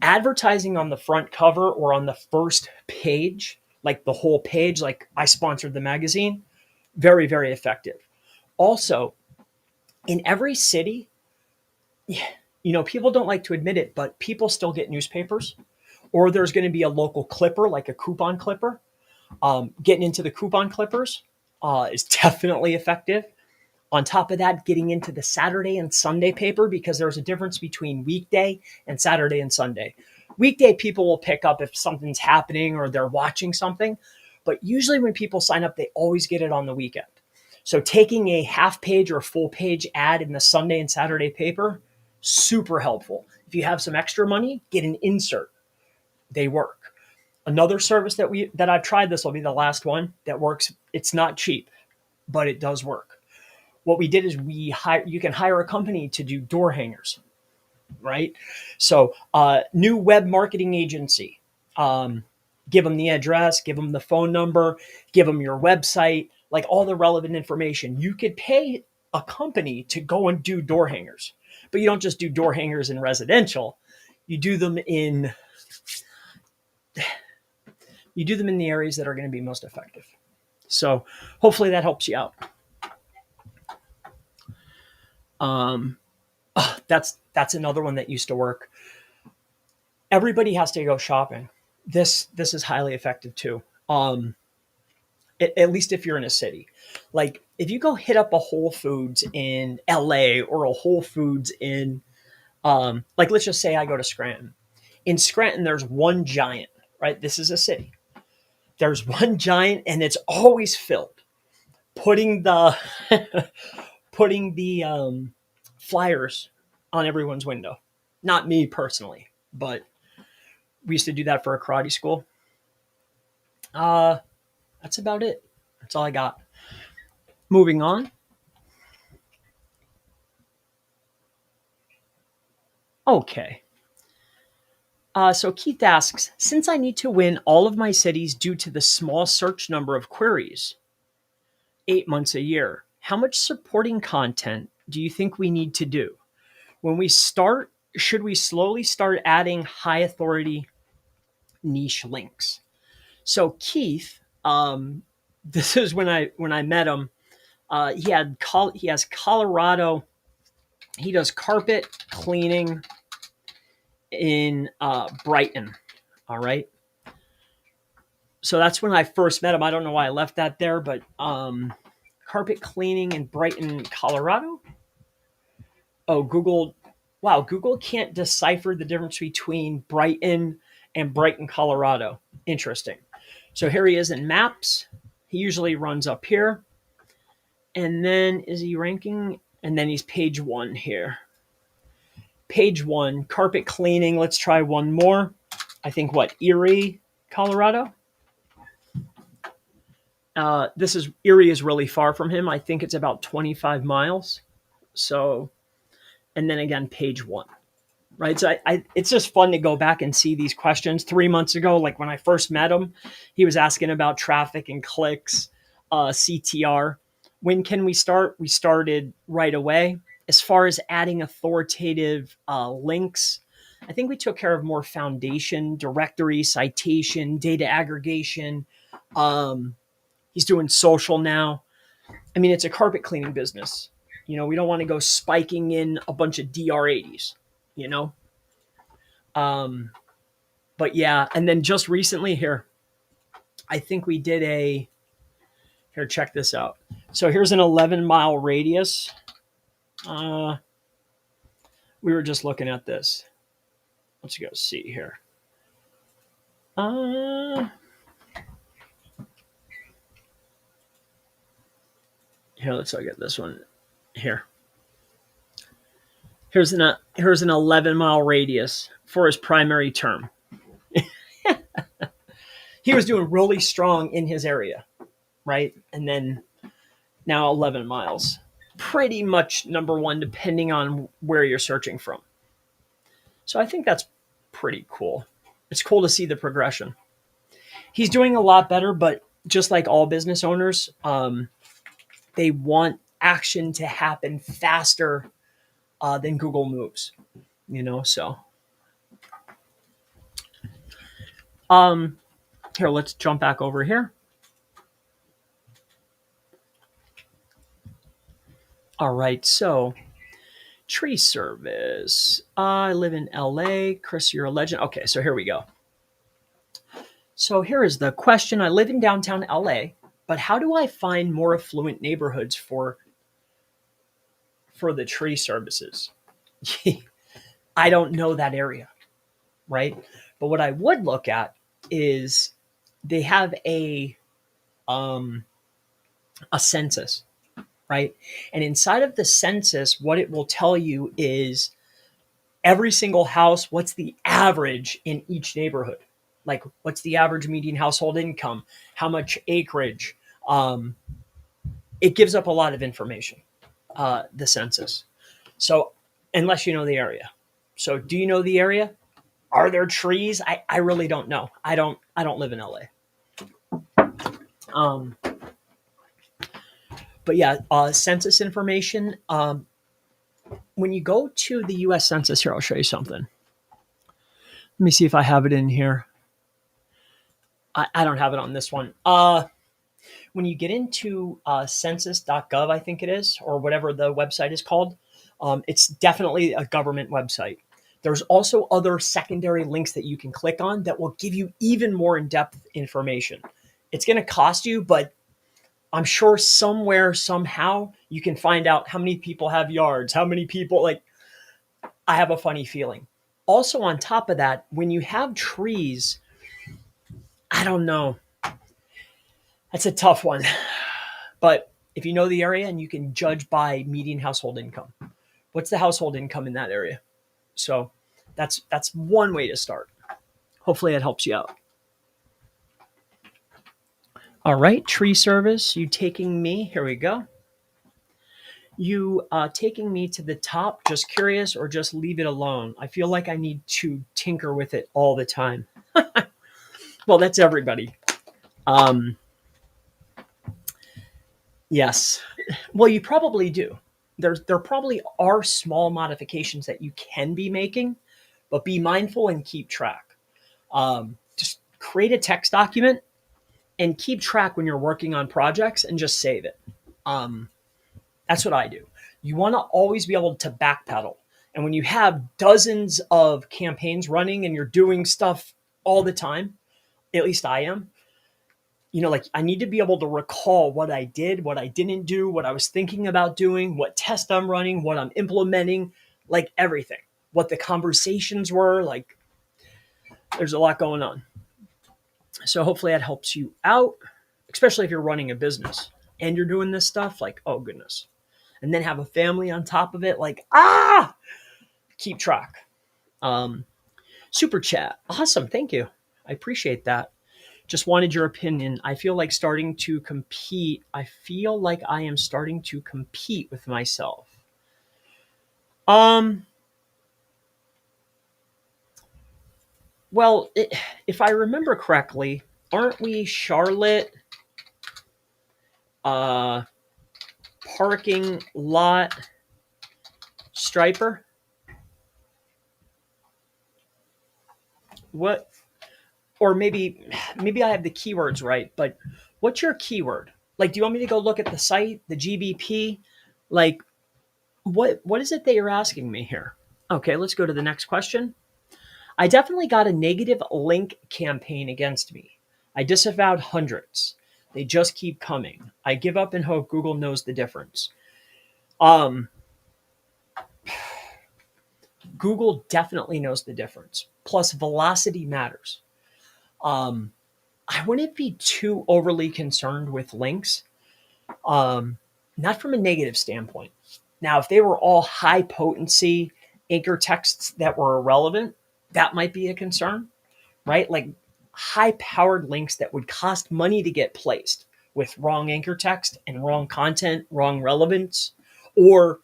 Advertising on the front cover or on the first page, like the whole page, like I sponsored the magazine, very, very effective. Also, in every city, people don't like to admit it, but people still get newspapers, or there's going to be a local clipper, like a coupon clipper. Getting into the coupon clippers is definitely effective. On top of that, getting into the Saturday and Sunday paper, because there's a difference between weekday and Saturday and Sunday. Weekday, people will pick up if something's happening or they're watching something. But usually when people sign up, they always get it on the weekend. So taking a half page or full page ad in the Sunday and Saturday paper, super helpful. If you have some extra money, get an insert. They work. Another service that I've tried, this will be the last one, that works. It's not cheap, but it does work. What we did is you can hire a company to do door hangers, right? So new web marketing agency, give them the address, give them the phone number, give them your website, like all the relevant information. You could pay a company to go and do door hangers, but you don't just do door hangers in residential. You do them in the areas that are going to be most effective. So hopefully that helps you out. That's another one that used to work. Everybody has to go shopping. This is highly effective too. At least if you're in a city, like if you go hit up a Whole Foods in LA or a Whole Foods in, like let's just say I go to Scranton. In Scranton, there's one Giant, right? This is a city. There's one Giant and it's always filled. Putting the flyers on everyone's window. Not me personally, but we used to do that for a karate school. That's about it. That's all I got. Moving on. Okay. So Keith asks, since I need to win all of my cities due to the small search number of queries, 8 months a year, how much supporting content do you think we need to do? When we start, should we slowly start adding high authority niche links? So Keith, this is when I met him. He has Colorado. He does carpet cleaning in Brighton. All right. So that's when I first met him. I don't know why I left that there, but carpet cleaning in Brighton, Colorado. Oh, Google. Wow, Google can't decipher the difference between Brighton and Brighton, Colorado. Interesting. So here he is in maps. He usually runs up here. And then is he ranking? And then he's page 1 here. Page 1, carpet cleaning. Let's try one more. I think Erie, Colorado. Erie is really far from him. I think it's about 25 miles. So, and then again, page 1. Right. So it's just fun to go back and see these questions. 3 months ago, like when I first met him, he was asking about traffic and clicks, CTR. When can we start? We started right away. As far as adding authoritative links, I think we took care of more foundation, directory, citation, data aggregation. He's doing social now. I mean, it's a carpet cleaning business. We don't want to go spiking in a bunch of DR80s, But yeah, and then just recently here, I think we did here, check this out. So here's an 11-mile radius. We were just looking at this. Let's go see here. Here, let's look at this one here. Here's an 11-mile radius for his primary term. He was doing really strong in his area, right? And then now 11 miles. Pretty much number 1, depending on where you're searching from. So I think that's pretty cool. It's cool to see the progression. He's doing a lot better, but just like all business owners, they want action to happen faster than Google moves, so. Here, let's jump back over here. All right, so tree service. I live in LA. Chris, you're a legend. Okay, so here we go. So here is the question. I live in downtown LA, but how do I find more affluent neighborhoods for the tree services? I don't know that area, right? But what I would look at is they have a census, right? And inside of the census, what it will tell you is every single house, what's the average in each neighborhood? Like, what's the average median household income? How much acreage? It gives up a lot of information, the census. So unless you know the area. So do you know the area? Are there trees? I really don't know. I don't live in LA. But yeah, census information. When you go to the US Census, here, I'll show you something. Let me see if I have it in here. I don't have it on this one. When you get into census.gov, I think it is, or whatever the website is called, it's definitely a government website. There's also other secondary links that you can click on that will give you even more in-depth information. It's going to cost you, but I'm sure somewhere, somehow, you can find out how many people have yards, how many people, I have a funny feeling. Also, on top of that, when you have trees, I don't know. That's a tough one. But if you know the area and you can judge by median household income, what's the household income in that area? So that's one way to start. Hopefully it helps you out. All right, tree service, you taking me, here we go. You taking me to the top, just curious, or just leave it alone? I feel like I need to tinker with it all the time. Well, that's everybody. Yes. Well, you probably do. There probably are small modifications that you can be making, but be mindful and keep track. Just create a text document and keep track when you're working on projects and just save it. That's what I do. You want to always be able to backpedal. And when you have dozens of campaigns running and you're doing stuff all the time, at least I am, I need to be able to recall what I did, what I didn't do, what I was thinking about doing, what test I'm running, what I'm implementing, everything, what the conversations were. There's a lot going on. So hopefully that helps you out, especially if you're running a business. and you're doing this stuff, like, oh goodness. And then have a family on top of it, like, keep track. Super chat. Awesome. Thank you. I appreciate that. Just wanted your opinion. I feel like starting to compete. I feel like I am starting to compete with myself. Well, if I remember correctly, aren't we Charlotte parking lot striper? What? Or maybe I have the keywords right, but what's your keyword? Like, do you want me to go look at the site, the GBP? Like, what is it that you're asking me here? Okay, let's go to the next question. I definitely got a negative link campaign against me. I disavowed hundreds. They just keep coming. I give up and hope Google knows the difference. Google definitely knows the difference. Plus, velocity matters. I wouldn't be too overly concerned with links, not from a negative standpoint. Now, if they were all high potency anchor texts that were irrelevant, that might be a concern, right? Like high powered links that would cost money to get placed with wrong anchor text and wrong content, wrong relevance, or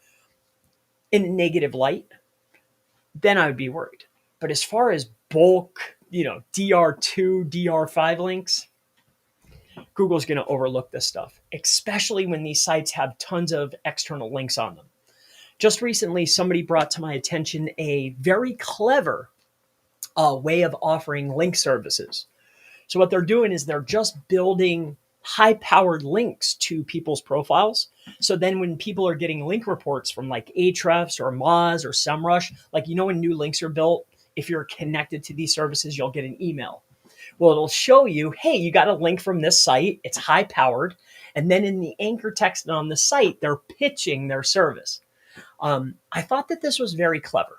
in a negative light, then I would be worried. But as far as bulk, DR2, DR5 links, Google's going to overlook this stuff, especially when these sites have tons of external links on them. Just recently, somebody brought to my attention a very clever way of offering link services. So what they're doing is they're just building high-powered links to people's profiles. So then when people are getting link reports from like Ahrefs or Moz or SEMrush, like, when new links are built, if you're connected to these services, you'll get an email. Well, it'll show you, hey, you got a link from this site. It's high-powered. And then in the anchor text on the site, they're pitching their service. I thought that this was very clever,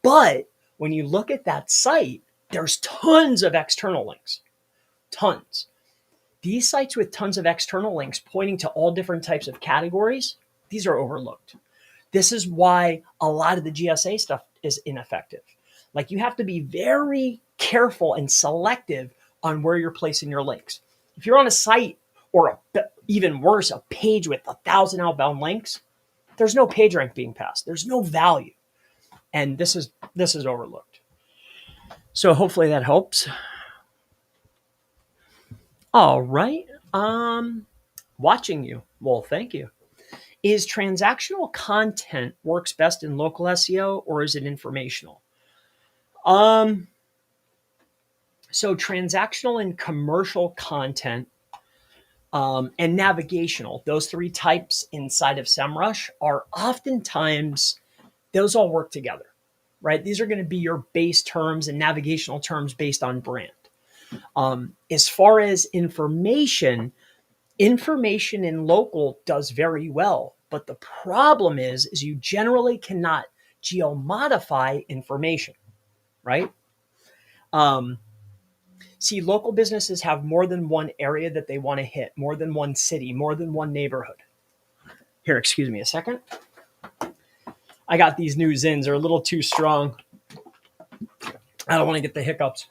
but when you look at that site, there's tons of external links, tons. These sites with tons of external links pointing to all different types of categories, these are overlooked. This is why a lot of the GSA stuff is ineffective. Like, you have to be very careful and selective on where you're placing your links. If you're on a site, or even worse, a page with 1,000 outbound links, there's no page rank being passed. There's no value. And this is overlooked. So hopefully that helps. All right. Watching you. Well, thank you. Is transactional content works best in local SEO, or is it informational? So transactional and commercial content and navigational, those three types inside of SEMrush are oftentimes, those all work together, right? These are going to be your base terms and navigational terms based on brand. As far as information in local does very well, but the problem is you generally cannot geo-modify information, right? See, local businesses have more than one area that they want to hit, more than one city, more than one neighborhood. Here, excuse me a second. I got these new Zins. They're a little too strong. I don't want to get the hiccups.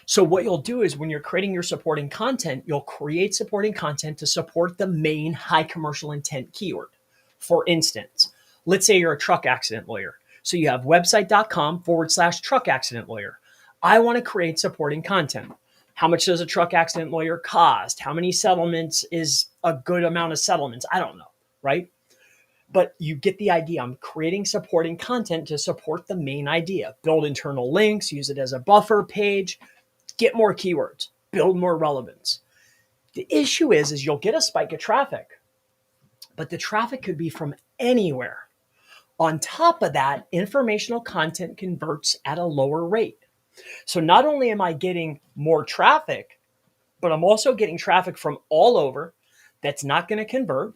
So what you'll do is when you're creating your supporting content, you'll create supporting content to support the main high commercial intent keyword. For instance, let's say you're a truck accident lawyer. So you have website.com/truck accident lawyer. I want to create supporting content. How much does a truck accident lawyer cost? How many settlements is a good amount of settlements? I don't know, right? But you get the idea. I'm creating supporting content to support the main idea. Build internal links, use it as a buffer page, get more keywords, build more relevance. The issue is you'll get a spike of traffic, but the traffic could be from anywhere. On top of that, informational content converts at a lower rate. So not only am I getting more traffic, but I'm also getting traffic from all over that's not going to convert,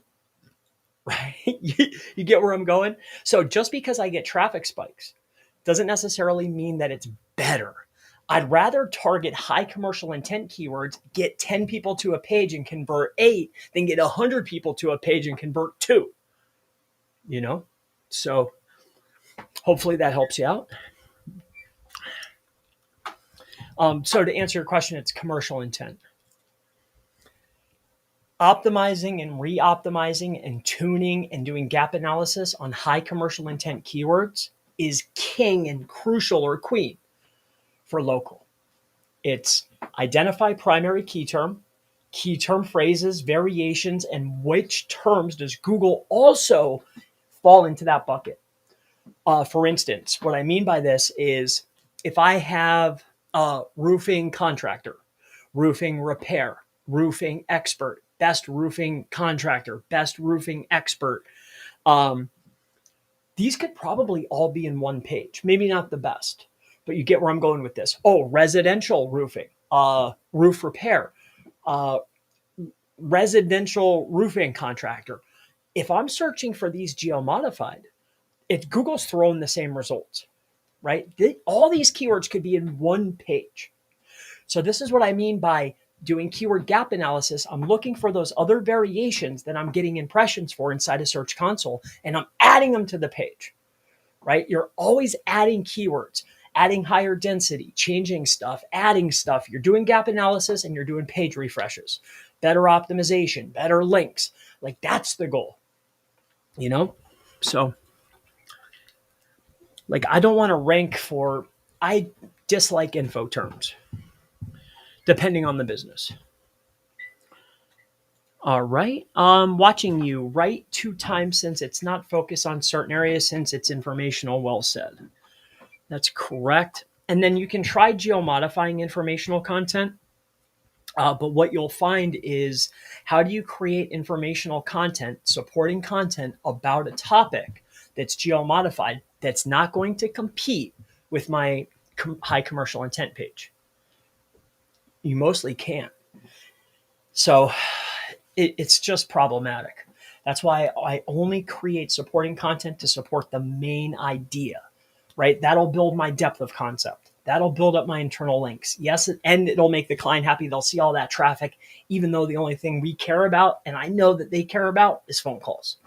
right? You get where I'm going? So just because I get traffic spikes doesn't necessarily mean that it's better. I'd rather target high commercial intent keywords, get 10 people to a page and convert 8 than get 100 people to a page and convert 2, you know? So hopefully that helps you out. So to answer your question, it's commercial intent. Optimizing and re-optimizing and tuning and doing gap analysis on high commercial intent keywords is king and crucial, or queen, for local. It's identify primary key term phrases, variations, and which terms does Google also fall into that bucket. For instance, what I mean by this is if I have a roofing contractor, roofing repair, roofing expert, best roofing contractor, best roofing expert, these could probably all be in one page. Maybe not the best, but you get where I'm going with this. Oh, residential roofing, roof repair, residential roofing contractor. If I'm searching for these geo-modified, if Google's throwing the same results, right? All these keywords could be in one page. So this is what I mean by doing keyword gap analysis. I'm looking for those other variations that I'm getting impressions for inside a Search Console, and I'm adding them to the page, right? You're always adding keywords, adding higher density, changing stuff, adding stuff. You're doing gap analysis and you're doing page refreshes, better optimization, better links. Like that's the goal, you know? So like, I don't want to rank for, I dislike info terms, depending on the business. All right. Watching you write 2 times since it's not focused on certain areas, since it's informational. Well said. That's correct. And then you can try geo-modifying informational content. But what you'll find is, how do you create informational content, supporting content about a topic that's geo-modified, that's not going to compete with my high commercial intent page? You mostly can't. So it's just problematic. That's why I only create supporting content to support the main idea, right? That'll build my depth of concept. That'll build up my internal links. Yes, and it'll make the client happy. They'll see all that traffic, even though the only thing we care about, and I know that they care about, is phone calls.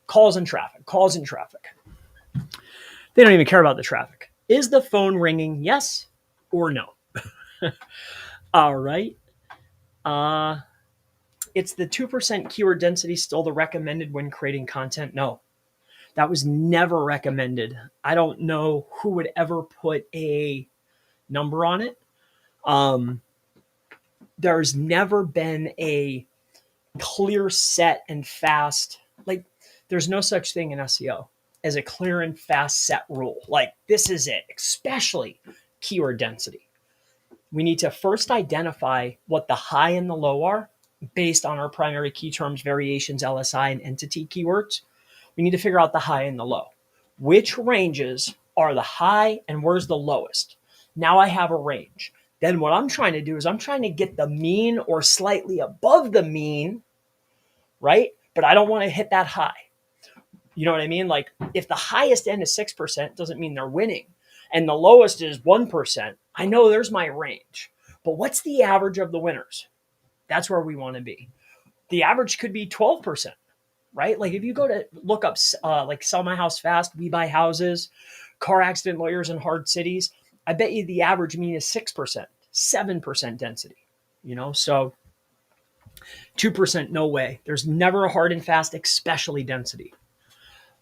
Calls and traffic. They don't even care about the traffic. Is the phone ringing? Yes or no? All right. It's the 2% keyword density still the recommended when creating content? No, that was never recommended. I don't know who would ever put a number on it. There's never been a clear, set, and fast, like there's no such thing in SEO as a clear and fast set rule. Like this is it, especially keyword density. We need to first identify what the high and the low are based on our primary key terms, variations, LSI, and entity keywords. We need to figure out the high and the low. Which ranges are the high and where's the lowest? Now I have a range. Then what I'm trying to do is I'm trying to get the mean or slightly above the mean, right? But I don't want to hit that high. You know what I mean? Like if the highest end is 6%, doesn't mean they're winning. And the lowest is 1%. I know there's my range. But what's the average of the winners? That's where we want to be. The average could be 12%, right? Like if you go to look up like Sell My House Fast, We Buy Houses, Car Accident Lawyers in Hard Cities, I bet you the average mean is 6%, 7% density, you know? So 2%, no way. There's never a hard and fast, especially density.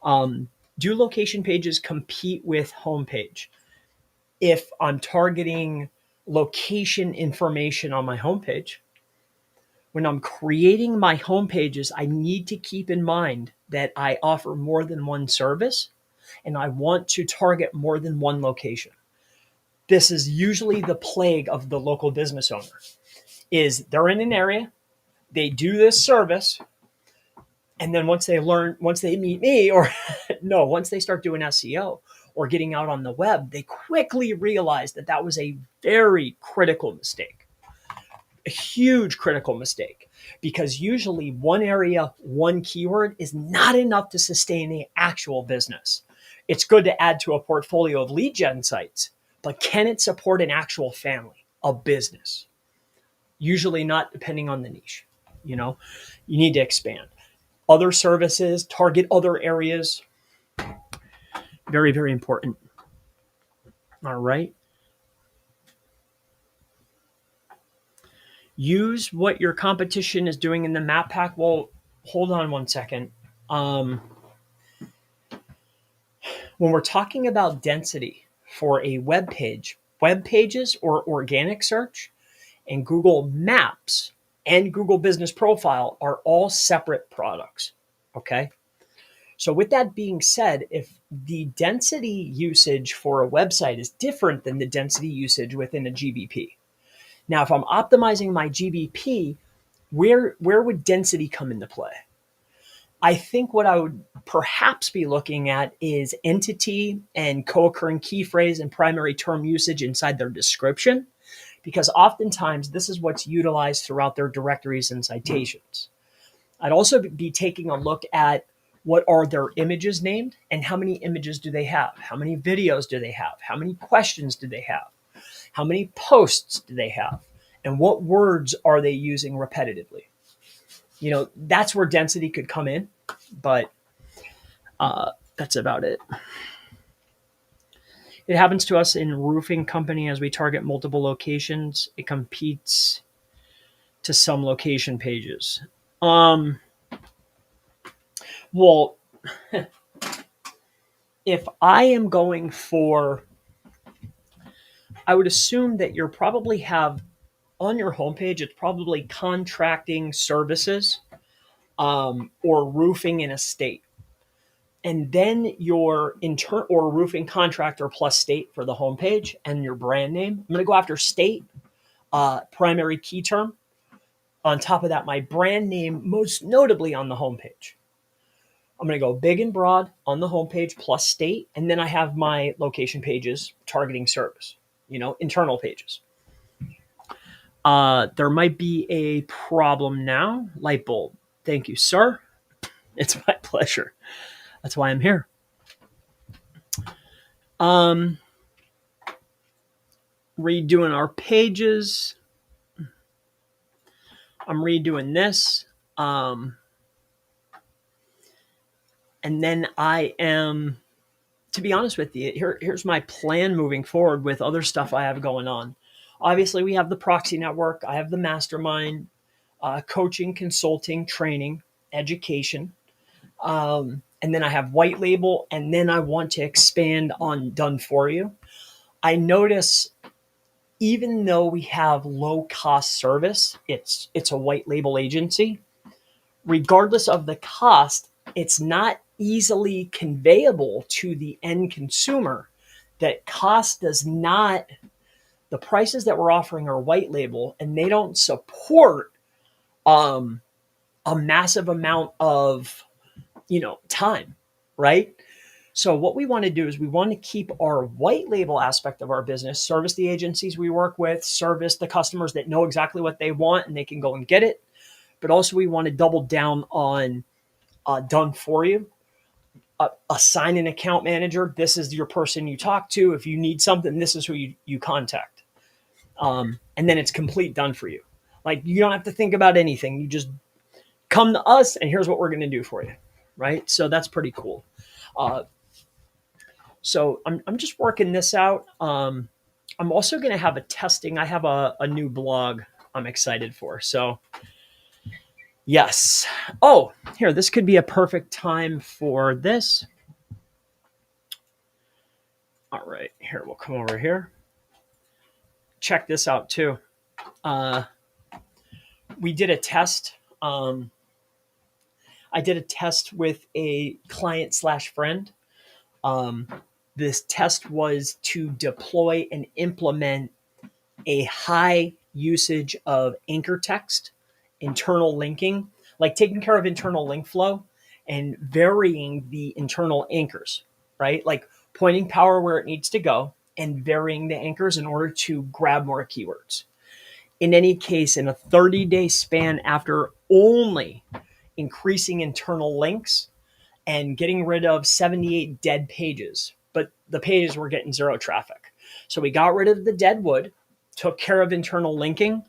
Do location pages compete with homepage? If I'm targeting location information on my homepage, when I'm creating my homepages, I need to keep in mind that I offer more than one service and I want to target more than one location. This is usually the plague of the local business owner, is they're in an area, they do this service, and then once they meet me, or no, once they start doing SEO or getting out on the web, they quickly realize that that was a very critical mistake, a huge critical mistake, because usually one area, one keyword is not enough to sustain the actual business. It's good to add to a portfolio of lead gen sites, but can it support an actual family, a business? Usually not, depending on the niche. You need to expand. Other services, target other areas. Very, very important. All right. Use what your competition is doing in the map pack. Well, hold on one second. When we're talking about density for a web page, web pages or organic search and Google Maps and Google Business Profile are all separate products. Okay. So with that being said, if the density usage for a website is different than the density usage within a GBP. Now, if I'm optimizing my GBP, where would density come into play? I think what I would perhaps be looking at is entity and co-occurring key phrase and primary term usage inside their description, because oftentimes this is what's utilized throughout their directories and citations. I'd also be taking a look at what are their images named and how many images do they have? How many videos do they have? How many questions do they have? How many posts do they have? And what words are they using repetitively? That's where density could come in, but that's about it. It happens to us in roofing company as we target multiple locations. It competes to some location pages. Well, if I am going for, I would assume that you probably have on your homepage, it's probably contracting services or roofing in a state. And then your or roofing contractor plus state for the homepage and your brand name. I'm going to go after state, primary key term. On top of that, my brand name, most notably on the homepage. I'm going to go big and broad on the homepage plus state. And then I have my location pages targeting service, internal pages. There might be a problem now. Light bulb. Thank you, sir. It's my pleasure. That's why I'm here. Redoing our pages. I'm redoing this. And then I am, to be honest with you, here's my plan moving forward with other stuff I have going on. Obviously, we have the proxy network. I have the mastermind, coaching, consulting, training, education. And then I have white label, and then I want to expand on done for you. I notice even though we have low cost service, it's a white label agency. Regardless of the cost, it's not easily conveyable to the end consumer. That cost does not, the prices that we're offering are white label, and they don't support a massive amount of time, right? So what we want to do is we want to keep our white label aspect of our business, service the agencies we work with, service the customers that know exactly what they want and they can go and get it. But also we want to double down on done for you. Assign an account manager. This is your person you talk to. If you need something, this is who you contact. And then it's complete done for you. Like, you don't have to think about anything. You just come to us and here's what we're going to do for you. Right? So that's pretty cool. So I'm just working this out. I'm also going to have a testing. I have a new blog I'm excited for. So yes. Oh, here, this could be a perfect time for this. All right, here, we'll come over here. Check this out too. We did a test. I did a test with a client / friend. This test was to deploy and implement a high usage of anchor text, internal linking, like taking care of internal link flow and varying the internal anchors, right? Like pointing power where it needs to go and varying the anchors in order to grab more keywords. In any case, in a 30-day span after only increasing internal links and getting rid of 78 dead pages, but the pages were getting zero traffic. So we got rid of the dead wood, took care of internal linking,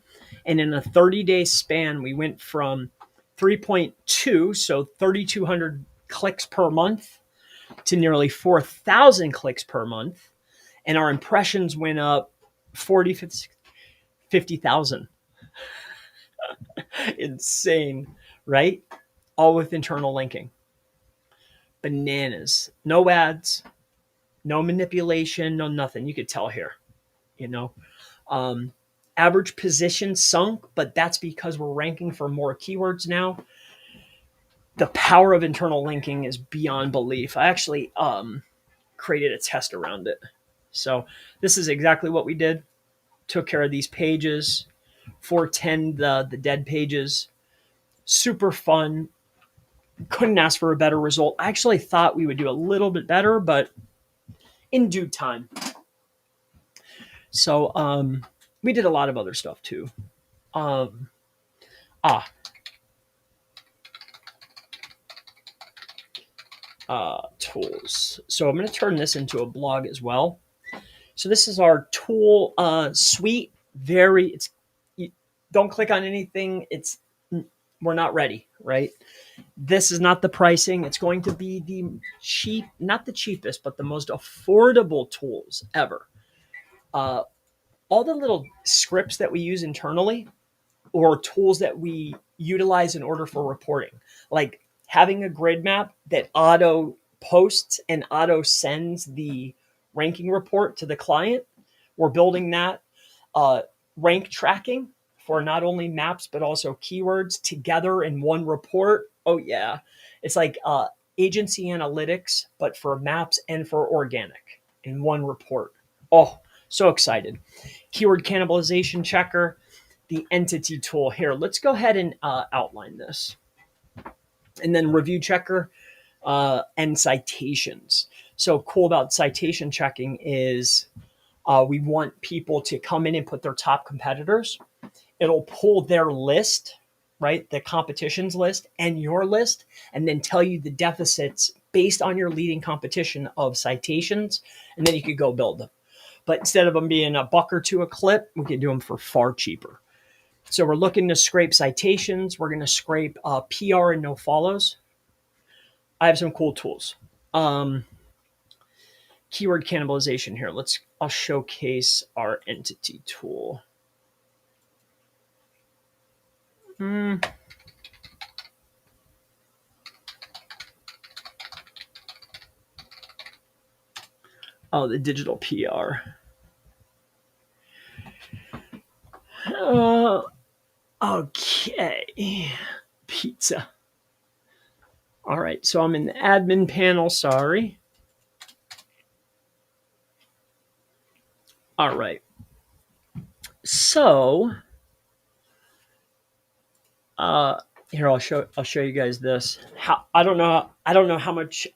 and in a 30-day span, we went from 3.2, so 3,200 clicks per month, to nearly 4,000 clicks per month. And our impressions went up 50,000. Insane, right? All with internal linking. Bananas. No ads, no manipulation, no nothing. You could tell here, you know. Average position sunk, but that's because we're ranking for more keywords now. The power of internal linking is beyond belief. I actually created a test around it. So this is exactly what we did. Took care of these pages, 410 the dead pages. Super fun. Couldn't ask for a better result. I actually thought we would do a little bit better, but in due time. So we did a lot of other stuff too. Tools. So I'm going to turn this into a blog as well. So this is our tool suite. Don't click on anything. We're not ready, right? This is not the pricing. It's going to be not the cheapest, but the most affordable tools ever. All the little scripts that we use internally or tools that we utilize in order for reporting, like having a grid map that auto posts and auto sends the ranking report to the client. We're building that. Rank tracking for not only maps, but also keywords together in one report. Oh yeah. It's like agency analytics, but for maps and for organic in one report. Oh, so excited. Keyword cannibalization checker, the entity tool here. Let's go ahead and outline this. And then review checker and citations. So cool about citation checking is we want people to come in and put their top competitors. It'll pull their list, right? The competition's list and your list, and then tell you the deficits based on your leading competition of citations. And then you could go build them. But instead of them being $1 or $2 a clip, we can do them for far cheaper. So we're looking to scrape citations. We're going to scrape PR and no follows. I have some cool tools. Keyword cannibalization here. I'll showcase our entity tool. Oh, the digital PR. Okay. Pizza. All right, so I'm in the admin panel. Sorry. All right. So, here I'll show you guys this. I don't know how much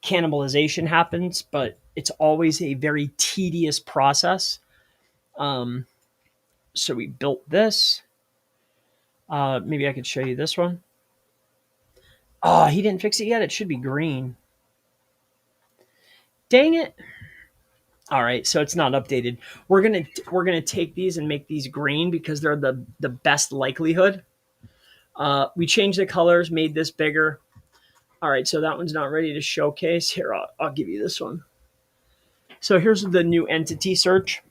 cannibalization happens, but it's always a very tedious process. So we built this. Maybe I could show you this one. Oh, he didn't fix it yet. It should be green. Dang it. All right, so it's not updated. We're gonna take these and make these green because they're the best likelihood. We changed the colors, made this bigger. All right, so that one's not ready to showcase. Here, I'll give you this one. So here's the new entity search.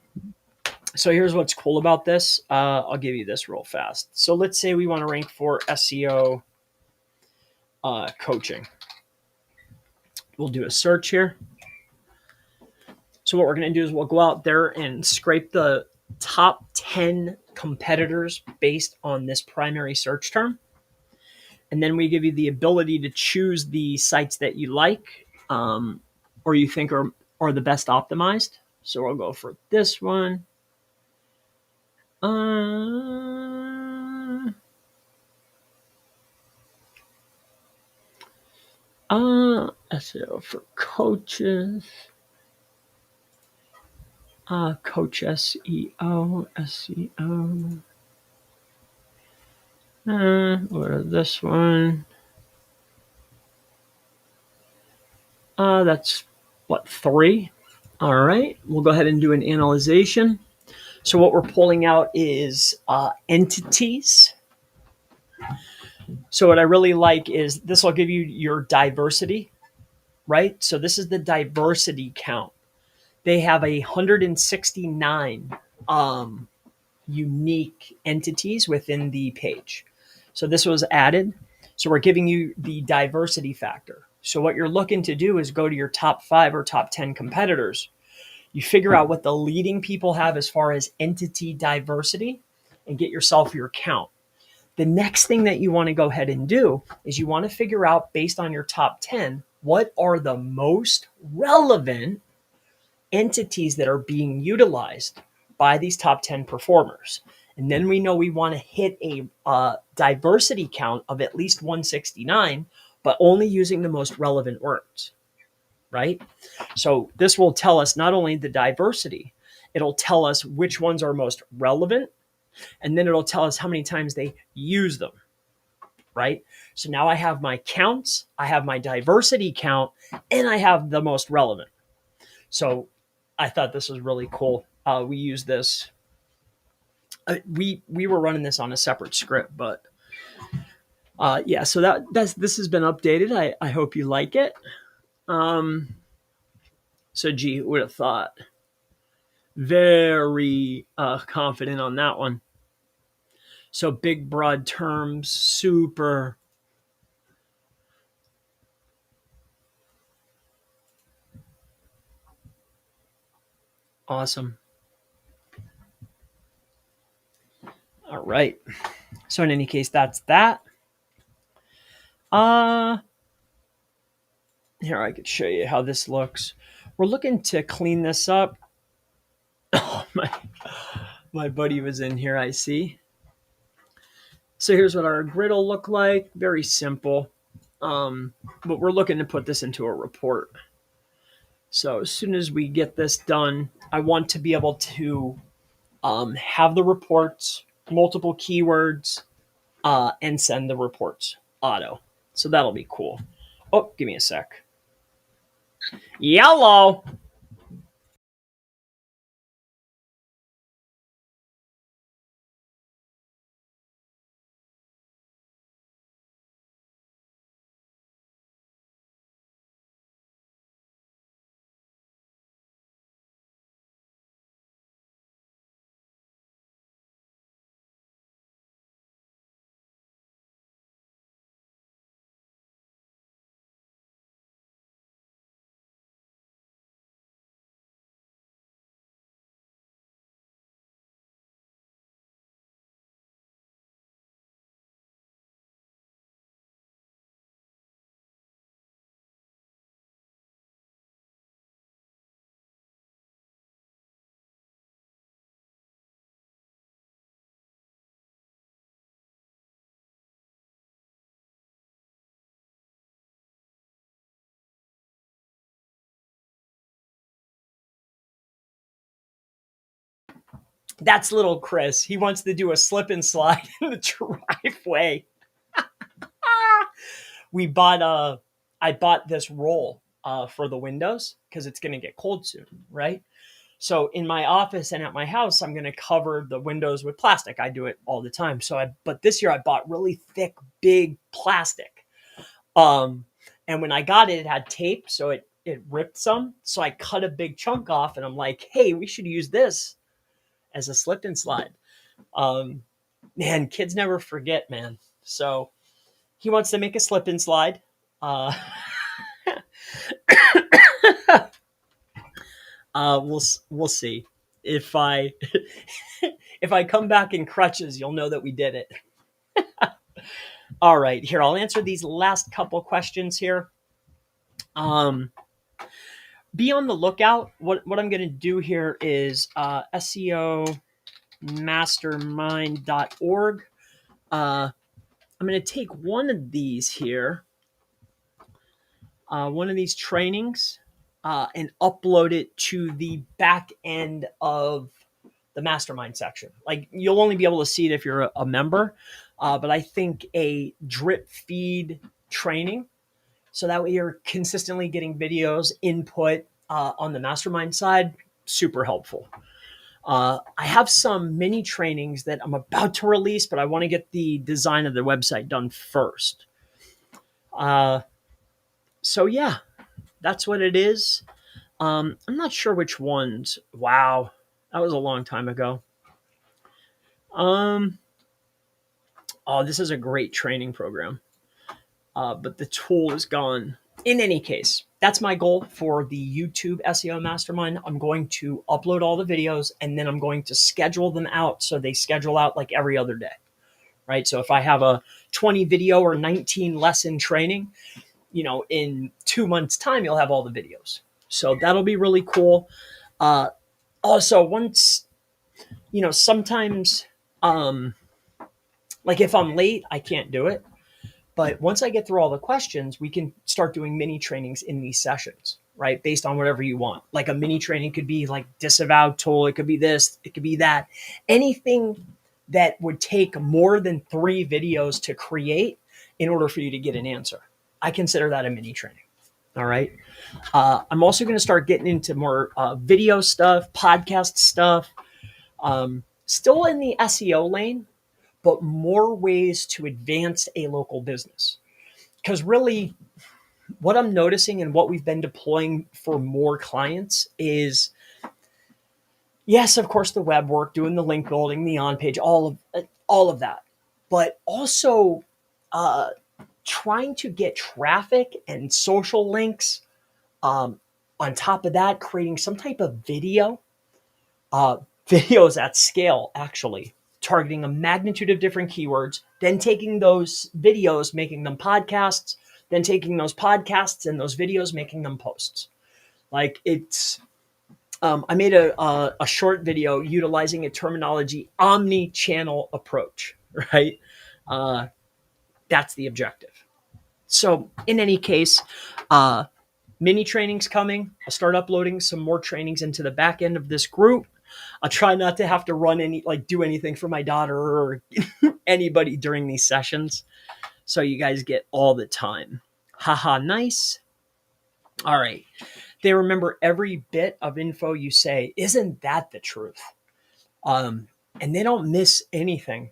So here's what's cool about this. I'll give you this real fast. So let's say we want to rank for SEO coaching. We'll do a search here. So what we're going to do is we'll go out there and scrape the top 10 competitors based on this primary search term. And then we give you the ability to choose the sites that you like or you think are the best optimized. So we'll go for this one. SEO for coaches. Coach SEO, SEO. Or this one. That's what, 3? All right, we'll go ahead and do an analyzation. So what we're pulling out is entities. So what I really like is this will give you your diversity, right? So this is the diversity count. They have 169 unique entities within the page. So this was added. So we're giving you the diversity factor. So what you're looking to do is go to your top 5 or top 10 competitors. You figure out what the leading people have as far as entity diversity and get yourself your count. The next thing that you want to go ahead and do is you want to figure out, based on your top 10, what are the most relevant entities that are being utilized by these top 10 performers. And then we know we want to hit a diversity count of at least 169, but only using the most relevant words, right? So this will tell us not only the diversity, it'll tell us which ones are most relevant, and then it'll tell us how many times they use them, right? So now I have my counts, I have my diversity count, and I have the most relevant. So I thought this was really cool. We use this. We were running this on a separate script, but yeah. So this has been updated. I hope you like it. So gee, who would have thought? Very confident on that one. So big broad terms, super. Awesome. All right. So in any case, that's that. Here I could show you how this looks. We're looking to clean this up. Oh, my buddy was in here, I see. So here's what our grid will look like. Very simple. But we're looking to put this into a report. So as soon as we get this done, I want to be able to have the reports, multiple keywords, and send the reports auto. So that'll be cool. Oh, give me a sec. Yellow. That's little Chris. He wants to do a slip and slide in the driveway. We bought I bought this roll for the windows because it's going to get cold soon, right? So in my office and at my house, I'm going to cover the windows with plastic. I do it all the time. But this year I bought really thick, big plastic. And when I got it, it had tape, so it ripped some. So I cut a big chunk off, and I'm like, hey, we should use this as a slip and slide. Man, kids never forget, man. So he wants to make a slip and slide. We'll see if I if I come back in crutches, you'll know that we did it. All right, here I'll answer these last couple questions here. Be on the lookout. What I'm going to do here is SEO mastermind.org. I'm going to take one of these here, one of these trainings, and upload it to the back end of the mastermind section. Like, you'll only be able to see it if you're a member, but I think a drip feed training, so that way you're consistently getting videos, input, on the mastermind side, super helpful. I have some mini trainings that I'm about to release, but I want to get the design of the website done first. So yeah, that's what it is. I'm not sure which ones. Wow, that was a long time ago. Oh, this is a great training program, but the tool is gone. In any case, that's my goal for the YouTube SEO Mastermind. I'm going to upload all the videos and then I'm going to schedule them out so they schedule out like every other day, right? So if I have a 20 video or 19 lesson training, in 2 months' time, you'll have all the videos. So that'll be really cool. Also, once, sometimes, like if I'm late, I can't do it. But once I get through all the questions, we can start doing mini trainings in these sessions, right? Based on whatever you want. Like a mini training could be like disavowed tool. It could be this, it could be that. Anything that would take more than 3 videos to create in order for you to get an answer. I consider that a mini training. All right. I'm also going to start getting into more video stuff, podcast stuff, still in the SEO lane, but more ways to advance a local business. Because really, what I'm noticing and what we've been deploying for more clients is, yes, of course, the web work, doing the link building, the on page, all of that, but also trying to get traffic and social links. On top of that, creating some type of videos at scale, actually targeting a magnitude of different keywords, then taking those videos, making them podcasts, then taking those podcasts and those videos, making them posts. Like it's, I made a short video utilizing a terminology omni-channel approach, right? That's the objective. So in any case, mini trainings coming. I'll start uploading some more trainings into the back end of this group. I'll try not to have to do anything for my daughter or anybody during these sessions. So you guys get all the time. Haha, nice. All right. They remember every bit of info you say. Isn't that the truth? And they don't miss anything.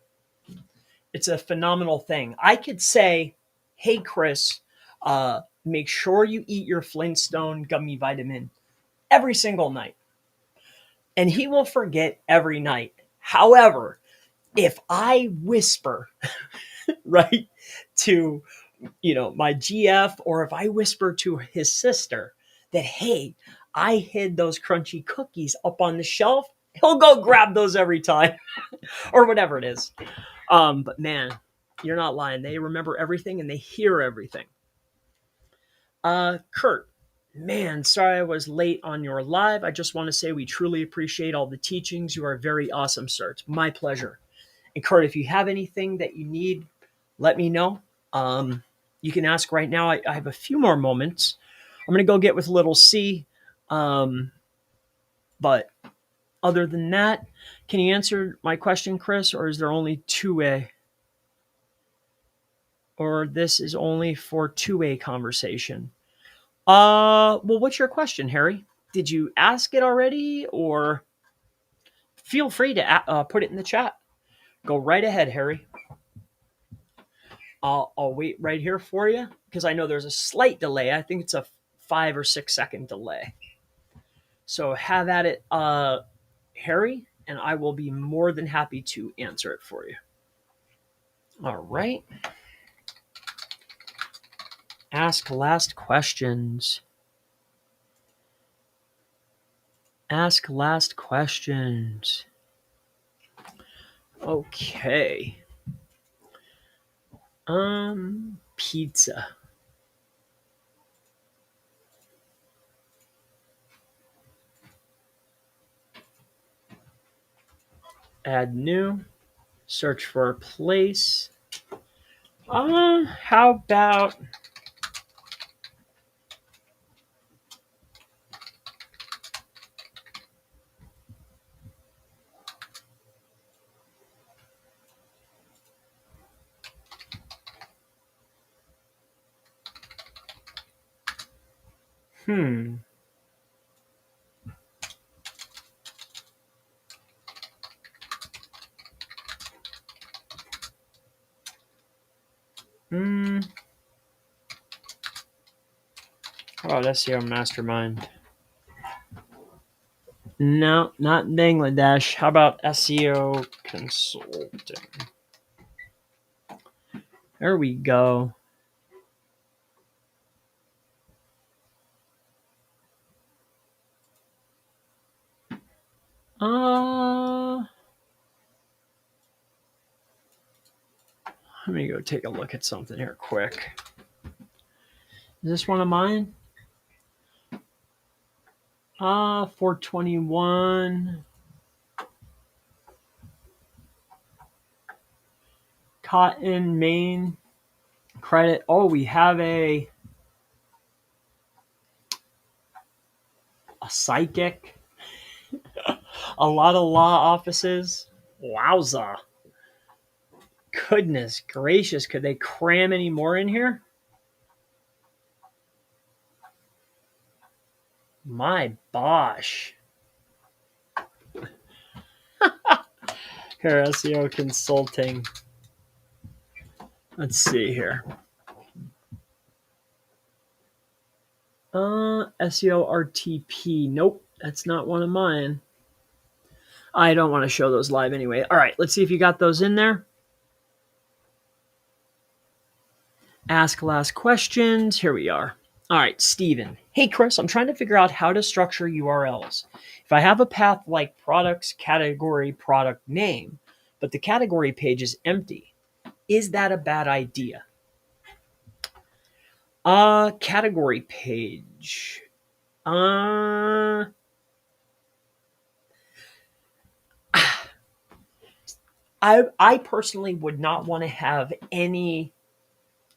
It's a phenomenal thing. I could say, hey, Chris, make sure you eat your Flintstone gummy vitamin every single night. And he will forget every night. However, if I whisper, right, to, my GF, or if I whisper to his sister that, hey, I hid those crunchy cookies up on the shelf, he'll go grab those every time or whatever it is. But man, you're not lying. They remember everything and they hear everything. Kurt, man, sorry I was late on your live. I just want to say we truly appreciate all the teachings. You are very awesome, sir. It's my pleasure. And Kurt, if you have anything that you need, let me know. You can ask right now. I have a few more moments. I'm going to go get with little C. But other than that, can you answer my question, Chris? Or is there only 2A? Or this is only for 2A conversation? Well, what's your question, Harry? Did you ask it already? Or feel free to put it in the chat. Go right ahead, Harry. I'll wait right here for you because I know there's a slight delay. I think it's a 5 or 6 second delay. So have at it, Harry, and I will be more than happy to answer it for you. All right. Ask last questions. Ask last questions. Okay. Pizza. Add new. Search for a place. How about How about SEO Mastermind? No, not in Bangladesh. How about SEO Consulting? There we go. Let me go take a look at something here quick. Is this one of mine? 421. Cotton, Maine. Credit. Oh, we have a psychic. A lot of law offices. Wowza. Goodness gracious. Could they cram any more in here? My bosh. Here, SEO Consulting. Let's see here. SEO RTP. Nope, that's not one of mine. I don't want to show those live anyway. All right, let's see if you got those in there. Ask last questions. Here we are. All right, Steven. Hey, Chris, I'm trying to figure out how to structure URLs. If I have a path like products, category, product name, but the category page is empty, is that a bad idea? Category page. I personally would not want to have any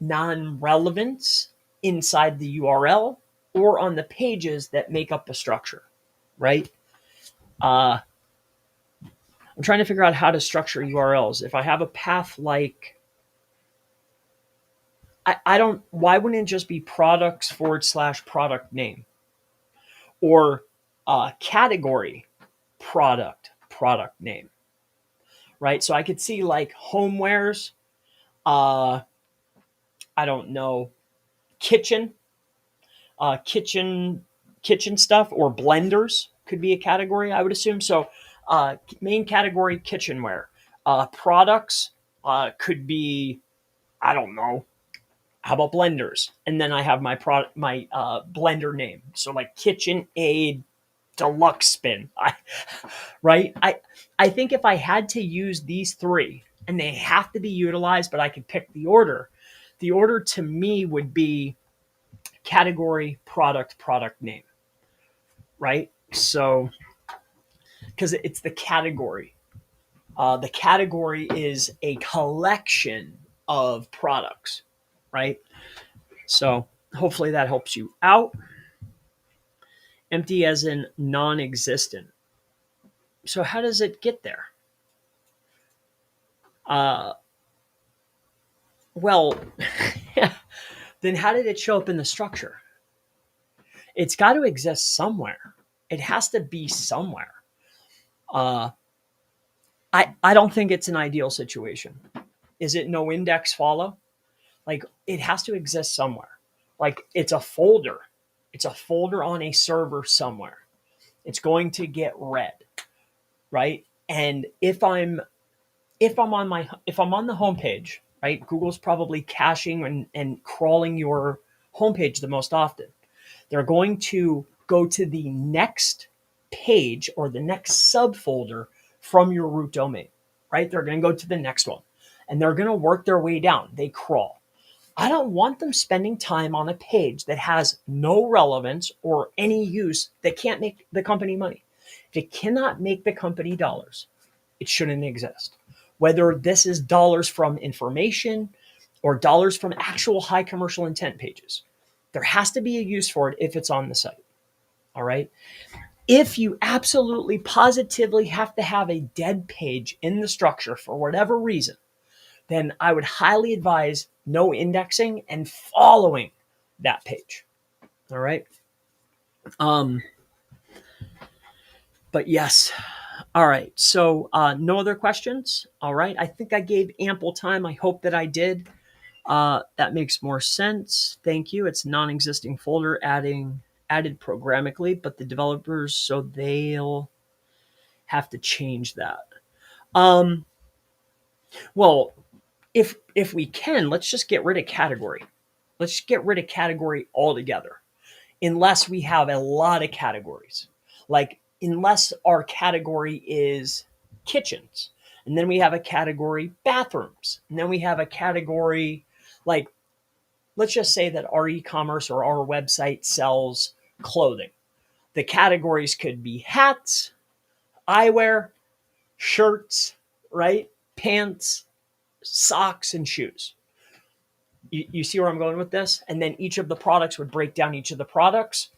non-relevance inside the URL or on the pages that make up the structure, right? I'm trying to figure out how to structure URLs. If I have a path like, why wouldn't it just be products / product name or category product name, right? So I could see like homewares, I don't know, kitchen stuff, or blenders could be a category, I would assume. So main category, kitchenware. Products could be, I don't know, how about blenders? And then I have my blender name. So like KitchenAid Deluxe Spin. Right? I think if I had to use these three, and they have to be utilized, but I could pick the order to me would be category, product name, right? So, because it's the category. The category is a collection of products, right? So hopefully that helps you out. Empty as in non-existent. So how does it get there? Well, then how did it show up in the structure? It's got to exist somewhere. It has to be somewhere. I don't think it's an ideal situation. Is it no index follow? Like, it has to exist somewhere. Like, it's a folder. It's a folder on a server somewhere. It's going to get read, right? And if I'm on the homepage, right? Google's probably caching and crawling your homepage the most often. They're going to go to the next page or the next subfolder from your root domain, right? They're going to go to the next one, and they're going to work their way down. They crawl. I don't want them spending time on a page that has no relevance or any use, that can't make the company money. If it cannot make the company dollars, it shouldn't exist. Whether this is dollars from information or dollars from actual high commercial intent pages, there has to be a use for it if it's on the site. All right. If you absolutely positively have to have a dead page in the structure for whatever reason, then I would highly advise no indexing and following that page. All right. But yes. All right. So no other questions. All right. I think I gave ample time. I hope that I did. That makes more sense. Thank you. It's non-existing folder added programmatically, but the developers, so they'll have to change that. Well, if we can, let's just get rid of category. Let's get rid of category altogether, unless we have a lot of categories. Like, unless our category is kitchens, and then we have a category bathrooms, and then we have a category, like, let's just say that our e-commerce or our website sells clothing. The categories could be hats, eyewear, shirts, right? Pants, socks, and shoes. You see where I'm going with this? And then each of the products would break down each of the products.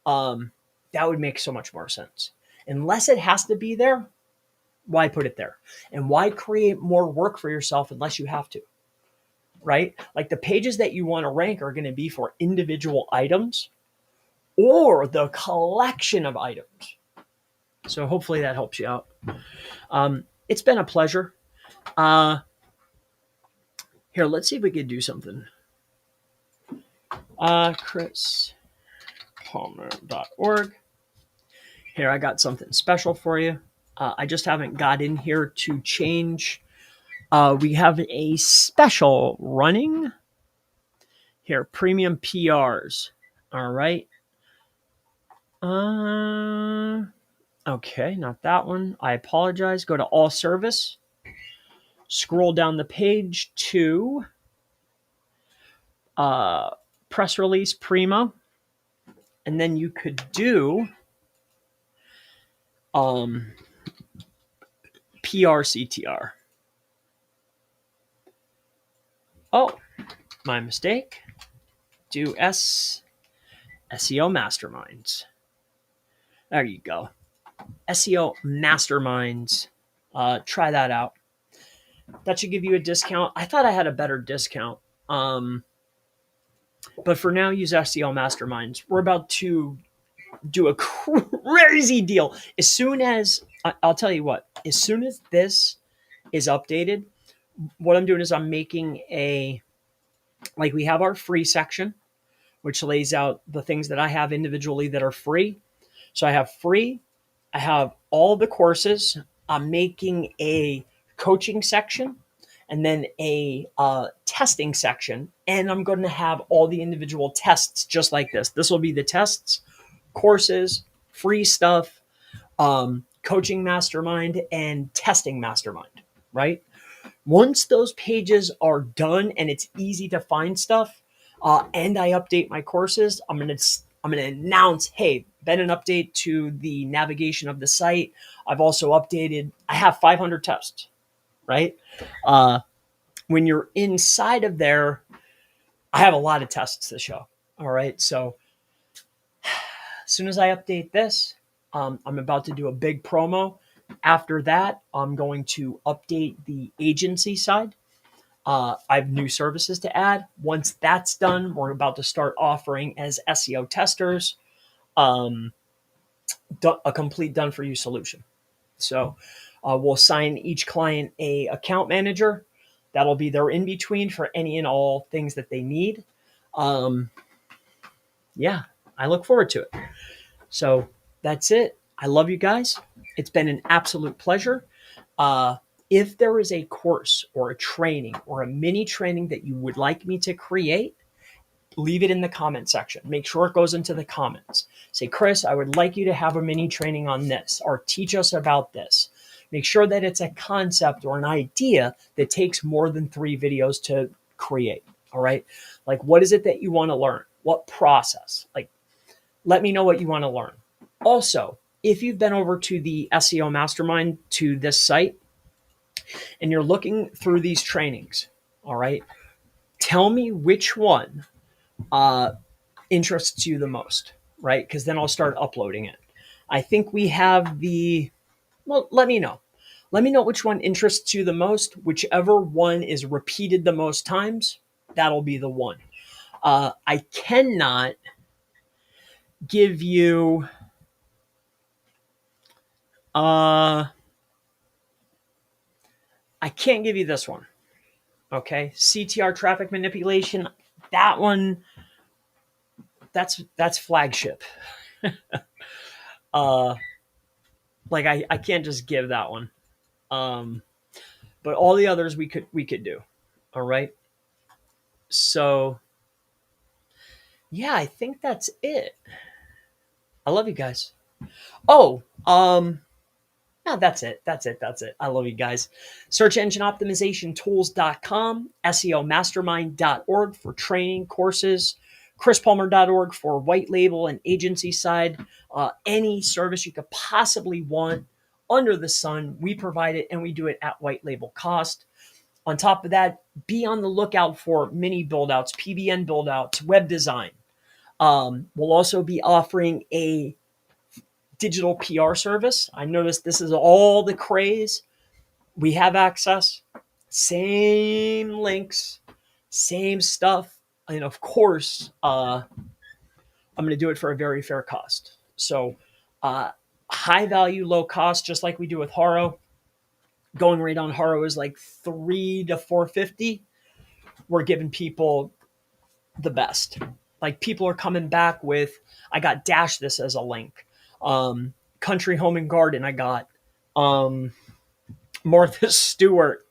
That would make so much more sense. Unless it has to be there, why put it there? And why create more work for yourself unless you have to? Right? Like, the pages that you want to rank are going to be for individual items or the collection of items. So hopefully that helps you out. It's been a pleasure. Here, let's see if we could do something. ChrisPalmer.org. Here, I got something special for you. I just haven't got in here to change. We have a special running here, premium PRs. All right. Okay, not that one. I apologize. Go to all service. Scroll down the page to press release primo, and then you could do PR CTR. Oh, my mistake. Do SEO Masterminds. There you go. SEO Masterminds. Try that out. That should give you a discount. I thought I had a better discount. But for now, use SEO Masterminds. We're about to do a crazy deal. As soon as, I'll tell you what, as soon as this is updated, what I'm doing is I'm making like, we have our free section, which lays out the things that I have individually that are free. So I have free, I have all the courses. I'm making a coaching section and then a testing section. And I'm going to have all the individual tests just like this. This will be the tests, courses, free stuff, coaching mastermind, and testing mastermind, right? Once those pages are done and it's easy to find stuff, and I update my courses, I'm gonna announce, hey, been an update to the navigation of the site. I've also updated. I have 500 tests, right? When you're inside of there, I have a lot of tests to show. All right, so as soon as I update this, I'm about to do a big promo. After that, I'm going to update the agency side. I have new services to add. Once that's done, we're about to start offering as SEO testers a complete done-for-you solution. So we'll assign each client a account manager. That'll be their in-between for any and all things that they need. Yeah, I look forward to it. So that's it. I love you guys. It's been an absolute pleasure. If there is a course or a training or a mini training that you would like me to create, leave it in the comment section. Make sure it goes into the comments. Say, Chris, I would like you to have a mini training on this, or teach us about this. Make sure that it's a concept or an idea that takes more than 3 videos to create. All right. Like, what is it that you want to learn? What process? Like, let me know what you want to learn. Also, if you've been over to the SEO Mastermind, to this site, and you're looking through these trainings, all right, tell me which one interests you the most, right? Because then I'll start uploading it. I think we have let me know. Let me know which one interests you the most. Whichever one is repeated the most times, that'll be the one. I cannot give you I can't give you this one. Okay. CTR traffic manipulation. That one, that's flagship. uh, like I can't just give that one. Um, but all the others we could do. All right. So yeah, I think that's it. I love you guys. Oh, no, that's it. That's it. That's it. I love you guys. Search engine optimization tools.com, SEOmastermind.org for training courses, chrispalmer.org for white label and agency side. Any service you could possibly want under the sun, we provide it and we do it at white label cost. On top of that, be on the lookout for mini build outs, PBN build outs, web design. We'll also be offering a digital PR service. I noticed this is all the craze. We have access, same links, same stuff. And of course, I'm going to do it for a very fair cost. So, high value, low cost, just like we do with Haro. Going rate on Haro is like $3 to $4.50. We're giving people the best. Like people are coming back with, I got Dash this as a link. Country Home and Garden, I got Martha Stewart,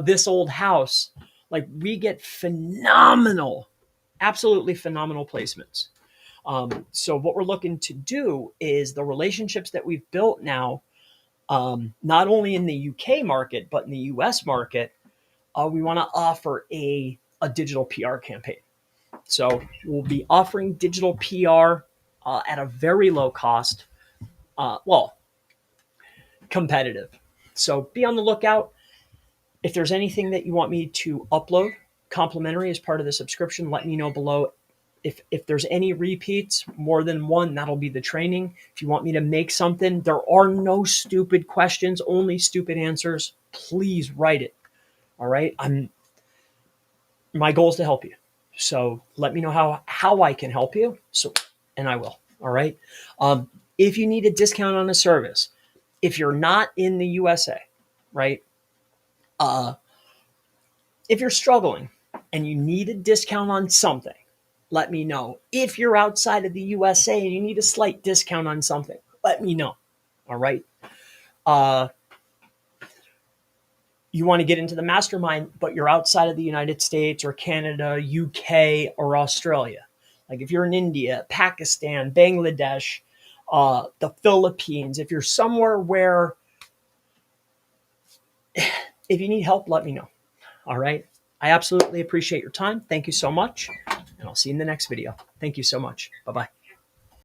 This Old House. Like we get phenomenal, absolutely phenomenal placements. So what we're looking to do is the relationships that we've built now, not only in the UK market, but in the US market, we want to offer a digital PR campaign. So we'll be offering digital PR at a very low cost, competitive. So be on the lookout. If there's anything that you want me to upload complimentary as part of the subscription, let me know below. If there's any repeats, more than one, that'll be the training. If you want me to make something, there are no stupid questions, only stupid answers. Please write it. All right. My goal is to help you. So let me know how I can help you. And I will. All right. If you need a discount on a service, if you're not in the USA, right? If you're struggling and you need a discount on something, let me know. If you're outside of the USA and you need a slight discount on something, let me know. All right. You want to get into the mastermind, but you're outside of the United States or Canada, UK, or Australia. Like if you're in India, Pakistan, Bangladesh, the Philippines, if you're somewhere where, if you need help, let me know. All right. I absolutely appreciate your time. Thank you so much. And I'll see you in the next video. Thank you so much. Bye-bye.